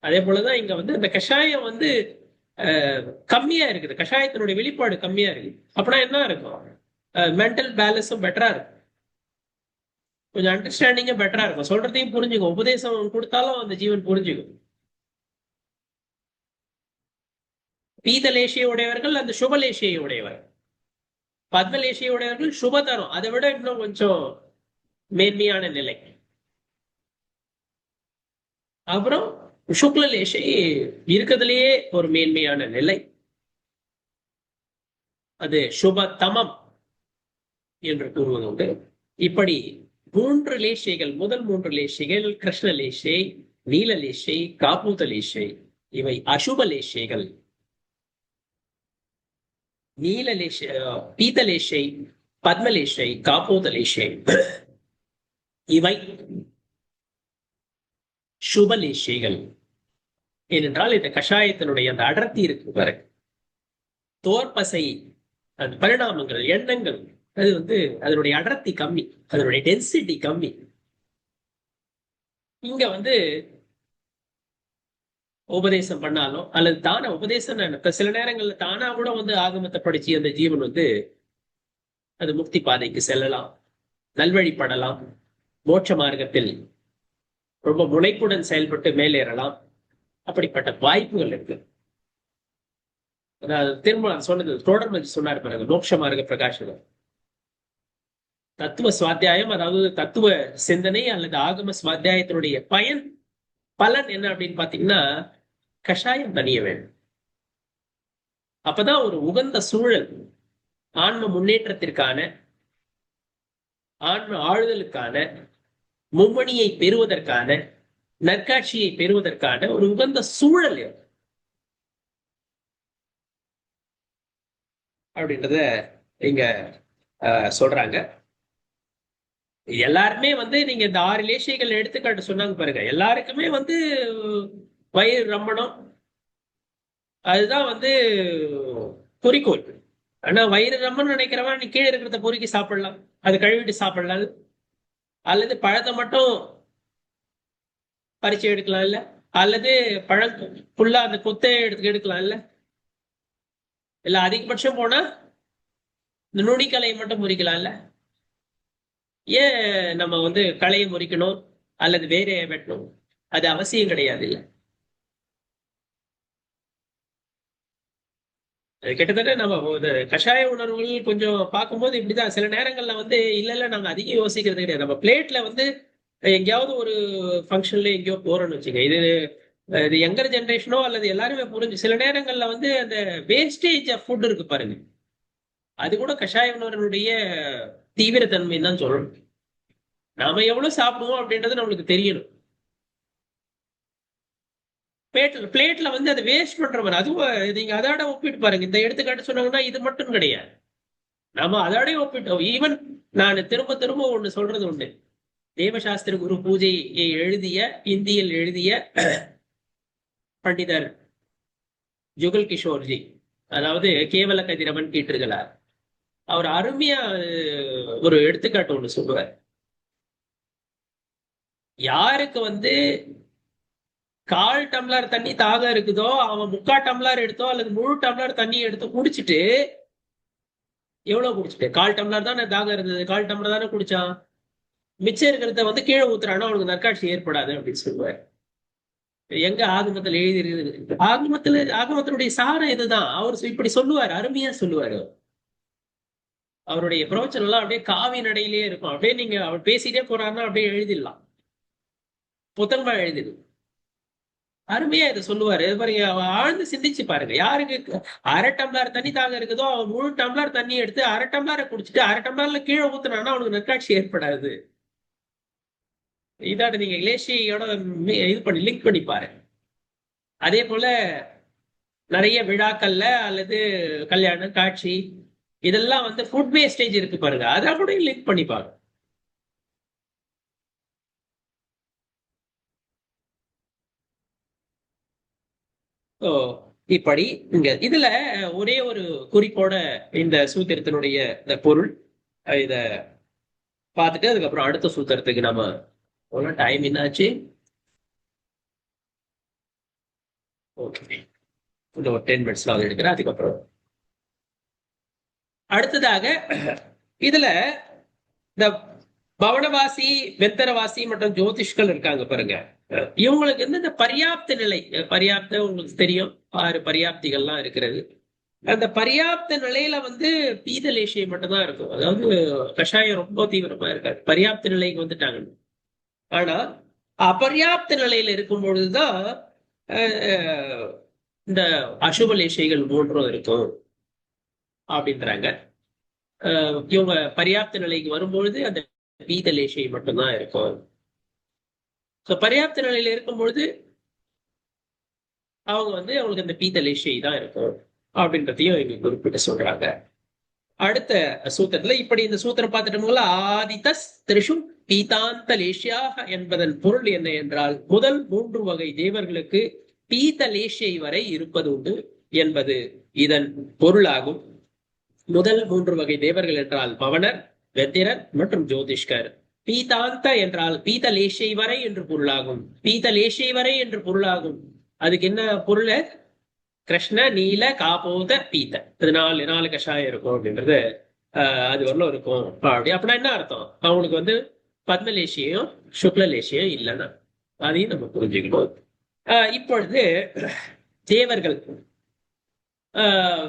அதே போலதான் இங்க வந்து அந்த கஷாயம் வந்து கம்மியா இருக்குது, கஷாயத்தினுடைய வெளிப்பாடு கம்மியா இருக்கு. அப்படின்னா என்ன இருக்கும்? மென்டல் பேலன்ஸும் பெட்டரா இருக்கும், கொஞ்சம் அண்டர்ஸ்டாண்டிங்கும் பெட்டரா இருக்கும், சொல்றதையும் புரிஞ்சுக்கும், உபதேசம் கொடுத்தாலும் அந்த ஜீவன் புரிஞ்சுக்கும். பீதலேசிய உடையவர்கள் அந்த சுபலேசியை உடையவர், பத்மலேசிய உடையவர்கள் சுபதரம், அதை விட இன்னும் கொஞ்சம் மேன்மையான நிலை. அப்புறம் சுக்லலேசை இருக்கிறதுலயே ஒரு மேன்மையான நிலை, அது சுபதமம் என்று கூறுவது உண்டு. இப்படி 3 லேசைகள், முதல் 3 லேசைகள் கிருஷ்ணலேசை, நீலலேசை, காப்பூதலேசை, இவை அசுபலேசைகள். நீலலேசை, பீதலேசை, பத்மலேசை, காப்பூதலேசை, இவை சுபலேசைகள். ஏனென்றால் இந்த கஷாயத்தினுடைய அந்த அடர்த்தி இருக்கு பாரு, தோற்பசை, அந்த பரிணாமங்கள், எண்ணங்கள், அது வந்து அதனுடைய அடர்த்தி கம்மி, அதனுடைய டென்சிட்டி கம்மி. இங்க வந்து உபதேசம் பண்ணாலும் அல்லது தான உபதேசம் சில நேரங்கள்ல தானா கூட வந்து ஆகமத்தை படிச்சு அந்த ஜீவன் வந்து அது முக்தி பாதைக்கு செல்லலாம், நல்வழிப்படலாம், மோட்ச மார்க்கத்தில் ரொம்ப முனைப்புடன் செயல்பட்டு மேலேறலாம். அப்படிப்பட்ட வாய்ப்புகள் இருக்கு. திரும்ப சொன்னது தொடர்ந்து சொன்னார் பிறகு மோட்ச மார்க்க பிரகாசனம். தத்துவ சுவாத்தியாயம், அதாவது தத்துவ சிந்தனை அல்லது ஆகம சுவாத்தியாயத்தினுடைய பலன் என்ன அப்படின்னு பாத்தீங்கன்னா, கஷாயம் தனிய வேண்டும். அப்பதான் ஒரு உகந்த சூழல் ஆன்ம முன்னேற்றத்திற்கான, ஆன்ம ஆளுதலுக்கான, மும்மணியை பெறுவதற்கான, நற்காட்சியை பெறுவதற்கான ஒரு உகந்த சூழல் அப்படின்றத இங்க சொல்றாங்க. எல்லாருமே நீங்க இந்த 6 லேசைகள் எடுத்துக்காட்டு சொன்னாங்க பாருங்க. எல்லாருக்குமே வயிறு ரம்மணும், அதுதான் குறிக்கோள். ஆனா வயிறு ரம்மன்னு நினைக்கிறவன் நீ கீழே இருக்கிறத பொறுக்கி சாப்பிடலாம், அது கழுவிட்டு சாப்பிடலாம், அல்லது பழத்தை மட்டும் பறிச்சு எடுக்கலாம் இல்ல, அல்லது பழம் ஃபுல்லா அந்த கொத்தை எடுக்கலாம் இல்ல, இல்ல அதிகபட்சம் போனா இந்த நுனிக்கலையை மட்டும் முறிக்கலாம்ல. ஏன் நம்ம களையை முறிக்கணும் அல்லது வேற வெட்டணும்? அது அவசியம் கிடையாது இல்ல. கிட்டத்தட்ட நம்ம கஷாய உணர்வுகள் கொஞ்சம் பார்க்கும்போது இப்படிதான் சில நேரங்கள்ல இல்ல நாங்க அதிகம் யோசிக்கிறது கிடையாது. நம்ம பிளேட்ல எங்கேயாவது ஒரு ஃபங்க்ஷன்ல எங்கேயோ போறோம்னு வச்சுக்க, இது யங்கர் ஜென்ரேஷனோ அல்லது எல்லாருமே புரிஞ்சு சில நேரங்கள்ல அந்த வேஸ்டேஜ் ஆஃப் ஃபுட் இருக்கு பாருங்க, அது கூட கஷாய உணர்வுடைய தீவிரத்தன்மைன்னு தான் சொல்லணும். நாம எவ்வளவு சாப்பிடுவோம் அப்படின்றது நம்மளுக்கு தெரியணும். பிளேட்ல அதை வேஸ்ட் பண்றவர், அதுவும் நீங்க அதோட ஒப்பிட்டு பாருங்க. இந்த எடுத்துக்காட்டு சொன்னாங்கன்னா இது மட்டும் கிடையாது, நாம அதோடய ஒப்பிட்டோம். ஈவன் நான் திரும்ப திரும்ப ஒண்ணு சொல்றது உண்டு. தேவசாஸ்திர குரு பூஜையை எழுதிய, இந்தியில் எழுதிய பண்டிதர் ஜுகல் கிஷோர்ஜி, அதாவது கேவல கதிரவன் கீற்றுகளார், அவர் அருமையா ஒரு எடுத்துக்காட்டு ஒண்ணு சொல்லுவார். யாருக்கு 1/4 டம்ளர் தண்ணி தாகம் இருக்குதோ அவன் 3/4 டம்ளர் எடுத்தோ அல்லது முழு டம்ளர் தண்ணி எடுத்து குடிச்சிட்டு, எவ்வளவு குடிச்சிட்டு 1/4 டம்ளர் தானே தாகம் இருந்தது, 1/4 டம்ளர் தானே குடிச்சான், மிச்சம் இருக்கிறத கீழே ஊத்துறானா அவனுக்கு நற்காட்சி ஏற்படாது அப்படின்னு சொல்லுவார். எங்க ஆகமத்தில் எழுதி இருக்குது? ஆகமத்தினுடைய சாரம் இதுதான். அவர் இப்படி சொல்லுவார், அருமையா சொல்லுவாரு. அவருடைய பிரவச்சனம் எல்லாம் அப்படியே காவி நடையிலேயே இருக்கும். அப்படியே நீங்க அவர் பேசிட்டே போறாருன்னா அப்படியே எழுதிடலாம், புத்தகமா எழுதிடு. அருமையா இதை சொல்லுவாரு பாருங்க. ஆழ்ந்து சிந்திச்சு பாருங்க. யாருக்கு 1/2 டம்ளர் தண்ணி தாகம் இருக்குதோ அவன் முழு டம்ளர் தண்ணி எடுத்து 1/2 டம்ளரை குடிச்சிட்டு 1/2 டம்ளர்ல கீழே ஊத்துனானா அவனுக்கு நற்காட்சி ஏற்படாது. இதாட்ட நீங்க இலேஷியோட இது பண்ணி லிங்க் பண்ணி பாருங்க. அதே போல நிறைய விழாக்கள்ல அல்லது கல்யாண காட்சி இதெல்லாம் ஃபுட் வேஸ்டேஜ் இருக்கு பாருங்க, அதை கூட லிங்க் பண்ணி பாருங்க. இப்படி இங்க இதுல ஒரே ஒரு குறிப்போட இந்த சூத்திரத்தினுடைய இந்த பொருள் இத பார்த்துட்டு அதுக்கப்புறம் அடுத்த சூத்திரத்துக்கு நாம டைம் என்னாச்சு? ஓகே, ஒரு 10 மினிட்ஸ்ல அதை எடுக்கிறேன். அதுக்கப்புறம் அடுத்ததாக இதுல இந்த பவனவாசி, வெத்தரவாசி மற்றும் ஜோதிஷ்கள் இருக்காங்க பாருங்க. இவங்களுக்கு இந்த பர்யாப்த நிலை, பர்யாப்த உங்களுக்கு தெரியும் 6 பர்யாப்திகள்லாம் இருக்கிறது. அந்த பர்யாப்த நிலையில பீதலேஷியம் மட்டும்தான் இருக்கும். அதாவது கஷாயம் ரொம்ப தீவிரமா இருக்காது, பர்யாப்த நிலைக்கு வந்துட்டாங்க. ஆனா அபர்யாப்த நிலையில இருக்கும் பொழுதுதான் இந்த அசுப லேசைகள் 3 இருக்கும் அப்படின்றாங்க. இவங்க பர்யாப்த நிலைக்கு வரும்பொழுது அந்த பீதலேசை மட்டும்தான் இருக்கும். பர்யாப்த நிலையில இருக்கும் பொழுது அவங்க அவங்களுக்கு அந்த பீதலேசை தான் இருக்கும் அப்படின்றதையும் இங்க குறிப்பிட்டு சொல்றாங்க. அடுத்த சூத்திரத்துல இப்படி இந்த சூத்திரம் பார்த்துட்டோம்ல, ஆதிதஸ் திரிஷு பீதாந்த லேசியாக என்பதன் பொருள் என்ன என்றால், முதல் 3 வகை தேவர்களுக்கு பீதலேசை வரை இருப்பது உண்டு என்பது இதன் பொருளாகும். முதல் 3 வகை தேவர்கள் என்றால் பவனர், வெத்திரர் மற்றும் ஜோதிஷ்கர். பீதாந்த என்றால் பீதலேசை வரை என்று பொருளாகும். பீதலேசை வரை என்று பொருளாகும். அதுக்கு என்ன பொருள்? கிருஷ்ண நீல காபோத பீத, இது 4 கஷாயம் இருக்கும் அப்படின்றது அது வரலும் இருக்கும். அப்படின்னா என்ன அர்த்தம்? அவனுக்கு பத்மலேசியம் சுக்லலேசியம் இல்லைன்னா அதையும் நம்ம புரிஞ்சுக்கணும். இப்பொழுது தேவர்கள்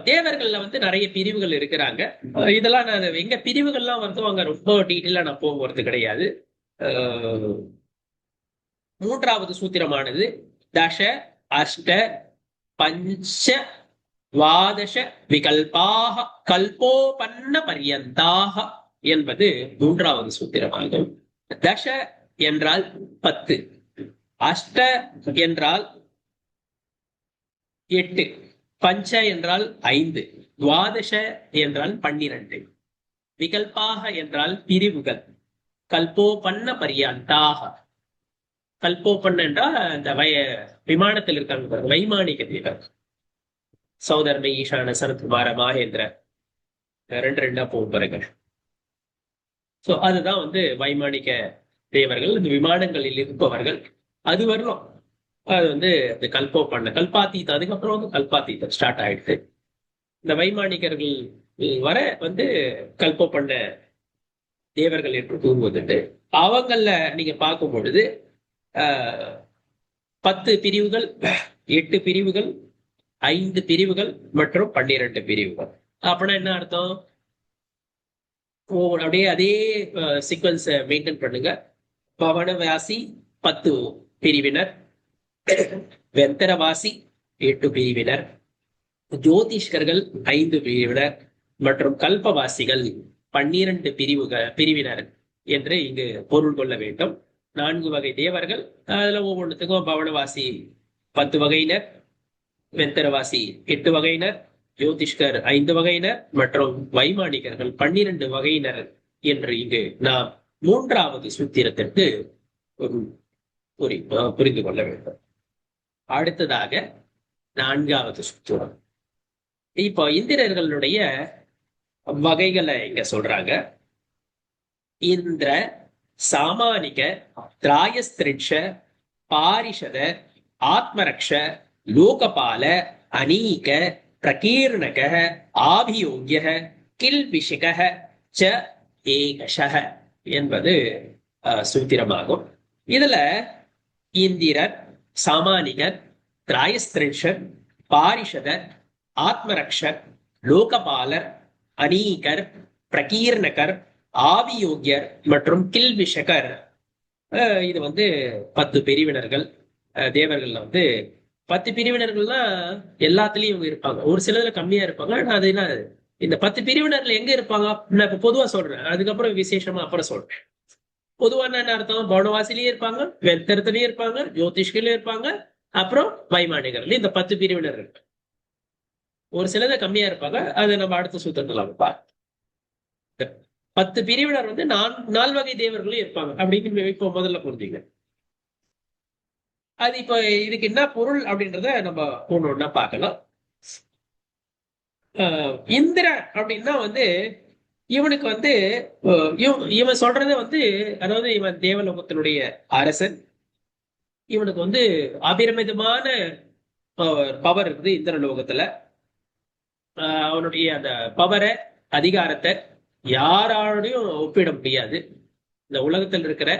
தேவர்கள்ல வந்து நிறைய பிரிவுகள் இருக்கிறாங்க. இதெல்லாம் நான் எங்க பிரிவுகள்லாம் வந்து அங்க ரொம்ப டீட்டெயிலா நான் போகிறது கிடையாது. மூன்றாவது சூத்திரமானது தச அஷ்ட பஞ்ச துவாதச விகல்பாக கல்போபன்ன பர்யந்தாக என்பது மூன்றாவது சூத்திரமாகும். தச என்றால் 10, அஷ்ட என்றால் 8, பஞ்ச என்றால் 5, துவாதச என்றால் 12, விகல்பாக என்றால் பிரிவுகள், கல்போபன்ன பர்யந்தாக. கல்போபன் என்றால் அந்த விமானத்தில் இருக்காங்க வைமானிக தேவர், சௌதர்ம ஈசான சரத்குமார மாகேந்திர, ரெண்டா போகும் பாருங்க. சோ அதுதான் வந்து வைமானிக தேவர்கள், இந்த விமானங்களில் இருப்பவர்கள். அது வரலாம் அது வந்து இந்த கல்போபண்ண கல்பாத்தீத்தம், அதுக்கப்புறம் வந்து கல்பாத்தீத்தம் ஸ்டார்ட் ஆயிடுது. இந்த வைமானிகர்கள் வர வந்து கல்போபண்ண தேவர்கள் என்று கூறுவதுண்டு. அவங்கள நீங்க பார்க்கும் பொழுது 10 பிரிவுகள், 8 பிரிவுகள், 5 பிரிவுகள் மற்றும் 12 பிரிவுகள். அப்படின்னா என்ன அர்த்தம்? அப்படியே அதே சீக்வன்ஸ மெயின்டைன் பண்ணுங்க. பவனவாசி 10 பிரிவினர், வெந்தரவாசி 8 பிரிவினர், ஜோதிஷ்கர்கள் 5 பிரிவினர் மற்றும் கல்பவாசிகள் 12 பிரிவினர் என்று இங்கு பொருள் கொள்ள வேண்டும். 4 வகை தேவர்கள். அதுல ஒவ்வொன்றுத்துக்கும் பவனவாசி 10 வகையினர், வெந்தரவாசி 8 வகையினர், ஜோதிஷ்கர் 5 வகையினர் மற்றும் வைமானிகர்கள் 12 வகையினர் என்று இங்கு நாம் மூன்றாவது சூத்திரத்திற்கு புரிந்து கொள்ள வேண்டும். அடுத்ததாக 4வது சூத்திரம். இப்போ இந்திரர்களுடைய வகைகளை இங்க சொல்றாங்க. இந்திர, சாமானிக, திராயஸ்திரிஷ, பாரிஷத, ஆத்மரக்ஷ, லோகபால, அனீக, பிரகீர்ணக, ஆபியோக்ய, கில்பிஷிக ச ஏகஷ என்பது சூத்திரமாகும். இதுல இந்திரர், சாமானிகர், திராயஸ்திரிஷர், பாரிஷதர், ஆத்மரக்ஷர், லோகபாலர், அனீகர், பிரகீர்ணகர், ஆபியோக்யர் மற்றும் கில்பிஷகர், இது வந்து 10 பிரிவினர்கள். தேவர்கள்ல வந்து 10 பிரிவினர்கள்னா எல்லாத்துலயும் இவங்க இருப்பாங்க. ஒரு சிலதுல கம்மியா இருப்பாங்க. அது என்ன, இந்த 10 பிரிவினர்ல எங்க இருப்பாங்க நான் இப்ப பொதுவா சொல்றேன், அதுக்கப்புறம் விசேஷமா அப்புறம் சொல்றேன். பொதுவா என்ன அர்த்தம்? பௌனவாசிலயும் இருப்பாங்க, வெத்தரத்திலயும் இருப்பாங்க, ஜோதிஷ்கர்லயும் இருப்பாங்க, அப்புறம் வைமானிகர்ல இந்த 10 பிரிவினர் இருக்கு. ஒரு சிலது கம்மியா இருப்பாங்க, அதை நம்ம அடுத்த சூத்திரத்துல பார்ப்போம். 10 பிரிவினர் வந்து 4 வகை தேவர்களும் இருப்பாங்க அப்படின்னு இப்போ முதல்ல புரிஞ்சுங்க. அது இப்ப இதுக்கு என்ன பொருள் அப்படின்றத நம்ம ஒண்ணு பார்க்கலாம். இந்திர அப்படின்னா வந்து இவனுக்கு வந்து இவன் சொல்றது வந்து, அதாவது இவன் தேவலோகத்தினுடைய அரசன். இவனுக்கு வந்து அபிரமிதமான பவர் இருக்குது இந்திரலோகத்துல. அவனுடைய அந்த பவரை, அதிகாரத்தை யாராலையும் ஒப்பிட முடியாது. இந்த உலகத்தில் இருக்கிற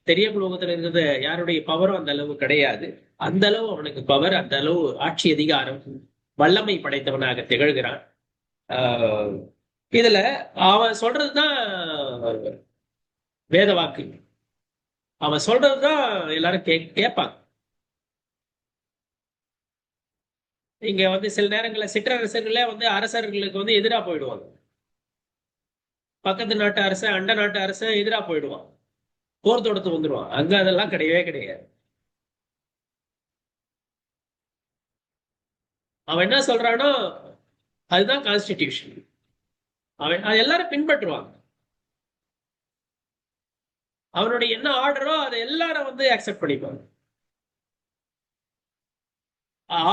தெரிய உலகத்தில் இருக்கிற யாருடைய பவரும் அந்த அளவு கிடையாது. அந்த அளவு அவனுக்கு பவர், அந்த அளவு ஆட்சி அதிகாரம், வல்லமை படைத்தவனாக திகழ்கிறான். இதுல அவன் சொல்றதுதான் வேத வாக்கு. அவன் சொல்றதுதான் எல்லாரும் கேட்பாங்க. இங்க வந்து சில நேரங்களில் சிற்றரசர்களே வந்து அரசர்களுக்கு வந்து எதிரா போயிடுவாங்க. பக்கத்து நாட்டு அரசன், அண்ட நாட்டு அரசன் எதிரா போயிடுவான், போர் தொடுத்து வந்துடுவான். அங்க அதெல்லாம் கிடையவே கிடையாது. அவன் என்ன சொல்றானோ அதுதான் கான்ஸ்டிடியூஷன். அவன் எல்லாரும் பின்பற்றுவாங்க. அவனுடைய என்ன ஆர்டரோ அதை எல்லாரும் வந்து அக்செப்ட் பண்ணிப்பாங்க.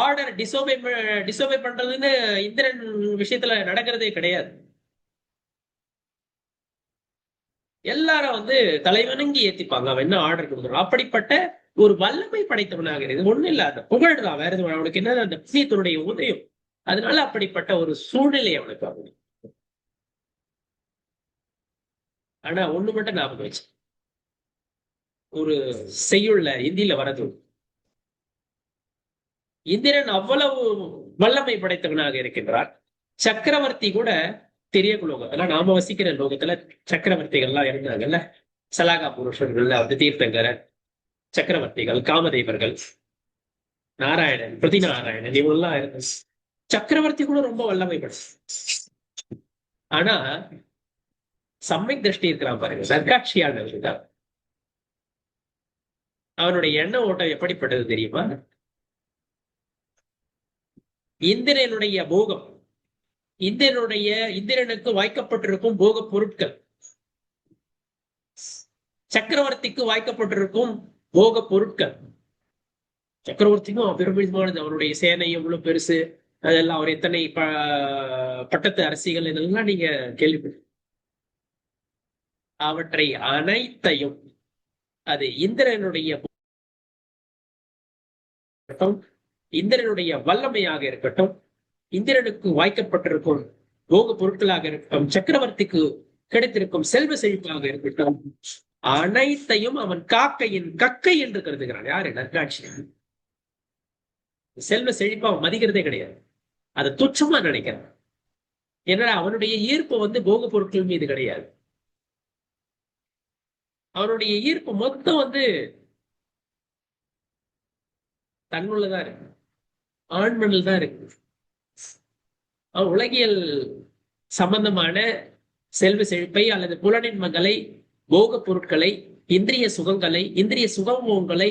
ஆர்டர் டிசோபே பண்றதுன்னு இந்திரன் விஷயத்துல நடக்கிறதே கிடையாது. எல்லாரும் வந்து தலைவணங்கி ஏத்திப்பாங்க அவன் என்ன ஆர்டர் கொடுக்குறான். அப்படிப்பட்ட ஒரு வல்லமை படைத்தவனாக இது ஒண்ணு இல்ல, அந்த புகழ்தான் வேற எதுவும். அவனுக்கு என்ன, அந்த புண்ணியத்தினுடைய உதயம். அதனால அப்படிப்பட்ட ஒரு சூழ்நிலை அவனுக்கு ஆகுது. ஆனா ஒண்ணு மட்டும் ஞாபகம் வச்சு, ஒரு செய்யுள்ள இந்தியில வரது, இந்திரன் அவ்வளவு வல்லமை படைத்தவனாக இருக்கின்றான். சக்கரவர்த்தி கூட தெரிய லோகத்துல நாம வசிக்கிற லோகத்துல சக்கரவர்த்திகள்லாம் இருந்தாங்கல்ல. சலாகா புருஷர்கள்ல வந்து தீர்த்தங்கரர், சக்கரவர்த்திகள், காமதேவர்கள், நாராயணன், பிரதிநாராயணன் இவங்கெல்லாம் இருந்தாங்க. சக்கரவர்த்தி கூட ரொம்ப வல்லமை படைச்சு. ஆனா சம்யக் திருஷ்டி இருக்கிறான் பாருங்க, சர்க்காட்சியானவர் தான். அவனுடைய எண்ண ஓட்டம் எப்படிப்பட்டது தெரியுமா? இந்திரனுடைய போகம், இந்திரனுக்கு வாய்க்கப்பட்டிருக்கும் போக பொருட்கள், சக்கரவர்த்திக்கு வாய்க்கப்பட்டிருக்கும் போக பொருட்கள். சக்கரவர்த்திக்கும் பெருமிதமானது, அவருடைய சேனை எவ்வளவு பெருசு, அதெல்லாம் அவர் எத்தனை பட்டத்து அரசிகள், இதெல்லாம் நீங்க கேள்விப்பட்டு, அவற்றை அனைத்தையும் அது இந்திரனுடைய வல்லமையாக இருக்கட்டும், இந்திரனுக்கு வாய்க்கப்பட்டிருக்கும் போக பொருட்களாக இருக்கட்டும், சக்கரவர்த்திக்கு கிடைத்திருக்கும் செல்வ செழிப்பாக இருக்கட்டும், அனைத்தையும் அவன் காக்கையின் கக்கை என்று கருதுகிறான். யாரு? நற்காட்சி. செல்வ செழிப்பா அவன் மதிக்கிறதே கிடையாது, அதை துச்சமா நினைக்கிறான். ஏன்னா அவனுடைய ஈர்ப்பு வந்து போக பொருட்கள் மீது கிடையாது. அவனுடைய ஈர்ப்பு மொத்தம் வந்து தன்னுள்ளதான் இருக்கு, ஆண்மனில் தான் இருக்கு. அவன் உலகியல் சம்பந்தமான செல்வ செழிப்பை அல்லது புலனின்மங்களை, போக பொருட்களை, இந்திரிய சுகங்களை, இந்திரிய சுகங்களை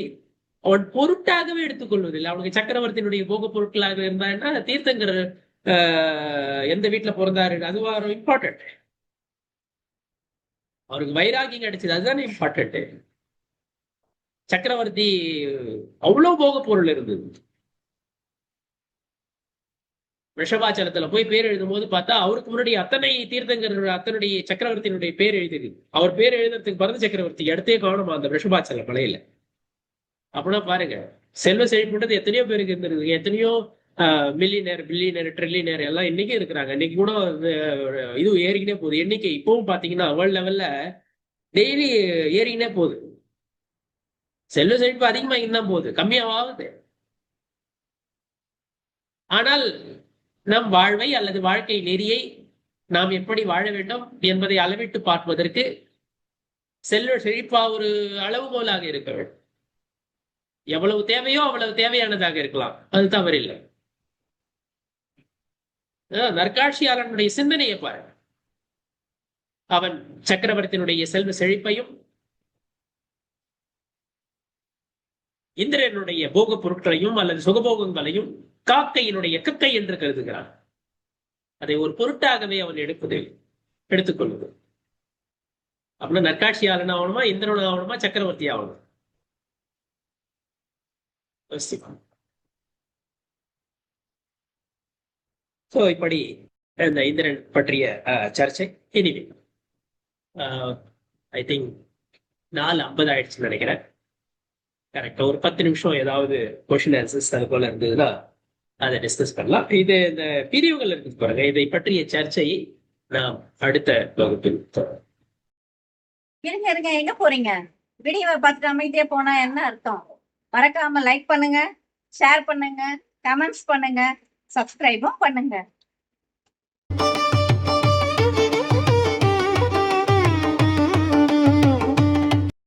அவன் பொருட்டாகவே எடுத்துக்கொள்வதில்லை. அவனுக்கு சக்கரவர்த்தியினுடைய போக பொருட்களாக இருந்தான்னா தீர்த்தங்கர் எந்த வீட்டுல பிறந்தாரு அதுவா இம்பார்ட்டன்ட். அவருக்கு வைராகியம் கிடைச்சது, அதுதானே இம்பார்ட்டன்ட். சக்கரவர்த்தி அவ்வளவு போக பொருள் இருந்தது. ரிஷபாச்சலத்துல போய் பேர் எழுதும் போது பார்த்தா அவருக்கு முன்னாடி அத்தனை தீர்த்தங்கர், அத்தனுடைய சக்கரவர்த்தியினுடைய பேர் எழுதிருக்கு. அவர் பேர் எழுதுறதுக்கு பரத சக்கரவர்த்தி இடத்தே காணுமா அந்த ரிஷபாச்சல மலையில. அப்படின்னா பாருங்க, செல்வ செழிப்புன்றது எத்தனையோ பேருக்கு இருந்திருக்கு. எத்தனையோ மில்லியனர், பில்லியனர், ட்ரில்லியனர் எல்லாம் இன்னைக்கும் இருக்கிறாங்க. இன்னைக்கு கூட இது ஏறிக்கினே போகுது. எண்ணிக்கை இப்பவும் பாத்தீங்கன்னா வேர்ல்ட் லெவல்ல டெய்லி ஏறிக்கினே போகுது. செல்வ செழிப்பு அதிகமாகின்னு தான் போகுது, கம்மியாவது. ஆனால் நம் வாழ்வை அல்லது வாழ்க்கை நெறியை நாம் எப்படி வாழ வேண்டும் என்பதை அளவிட்டு பார்ப்பதற்கு செல்வ செழிப்பா ஒரு அளவுகோலாக இருக்க வேண்டும். எவ்வளவு தேவையோ அவ்வளவு தேவையானதாக இருக்கலாம், அது தவறில்லை. நற்காட்சியாளனுடைய சிந்தனையை பாரு. அவன் சக்கரவர்த்தியினுடைய செல்வ செழிப்பையும் இந்திரனுடைய போக பொருட்களையும் அல்லது சுகபோகங்களையும் காக்கையினுடைய கக்கை என்று கருதுகிறான். அதை ஒரு பொருட்டாகவே அவன் எடுத்துக்கொள்வது. அப்படின்னா நற்காட்சியாளன் ஆகணுமா, இந்திரன் ஆகணுமா, சக்கரவர்த்தி ஆகணும்? சோ இப்படி இந்த இந்திரன் பற்றிய சர்ச்சை. எனிவே ஐ திங்க் 4:50 ஆயிடுச்சுன்னு நினைக்கிறேன். கரெக்டா ஒரு 10 நிமிஷம் ஏதாவது கொஸ்டின் ஆன்சர்ஸ் அது போல இருந்ததுன்னா அதை டிஸ்கஸ் பண்ணலாம். இது இந்த பிரிவுகள் இருக்கு பாருங்க, இதை பற்றிய சர்ச்சையை நாம் அடுத்த வகுப்பில் இருங்க இருங்க, எங்க போறீங்க? வீடியோவை பார்த்துட்டு அமைதியா போனா என்ன அர்த்தம்? மறக்காம லைக் பண்ணுங்க, ஷேர் பண்ணுங்க, கமெண்ட்ஸ் பண்ணுங்க, சப்ஸ்கிரைபும் பண்ணுங்க.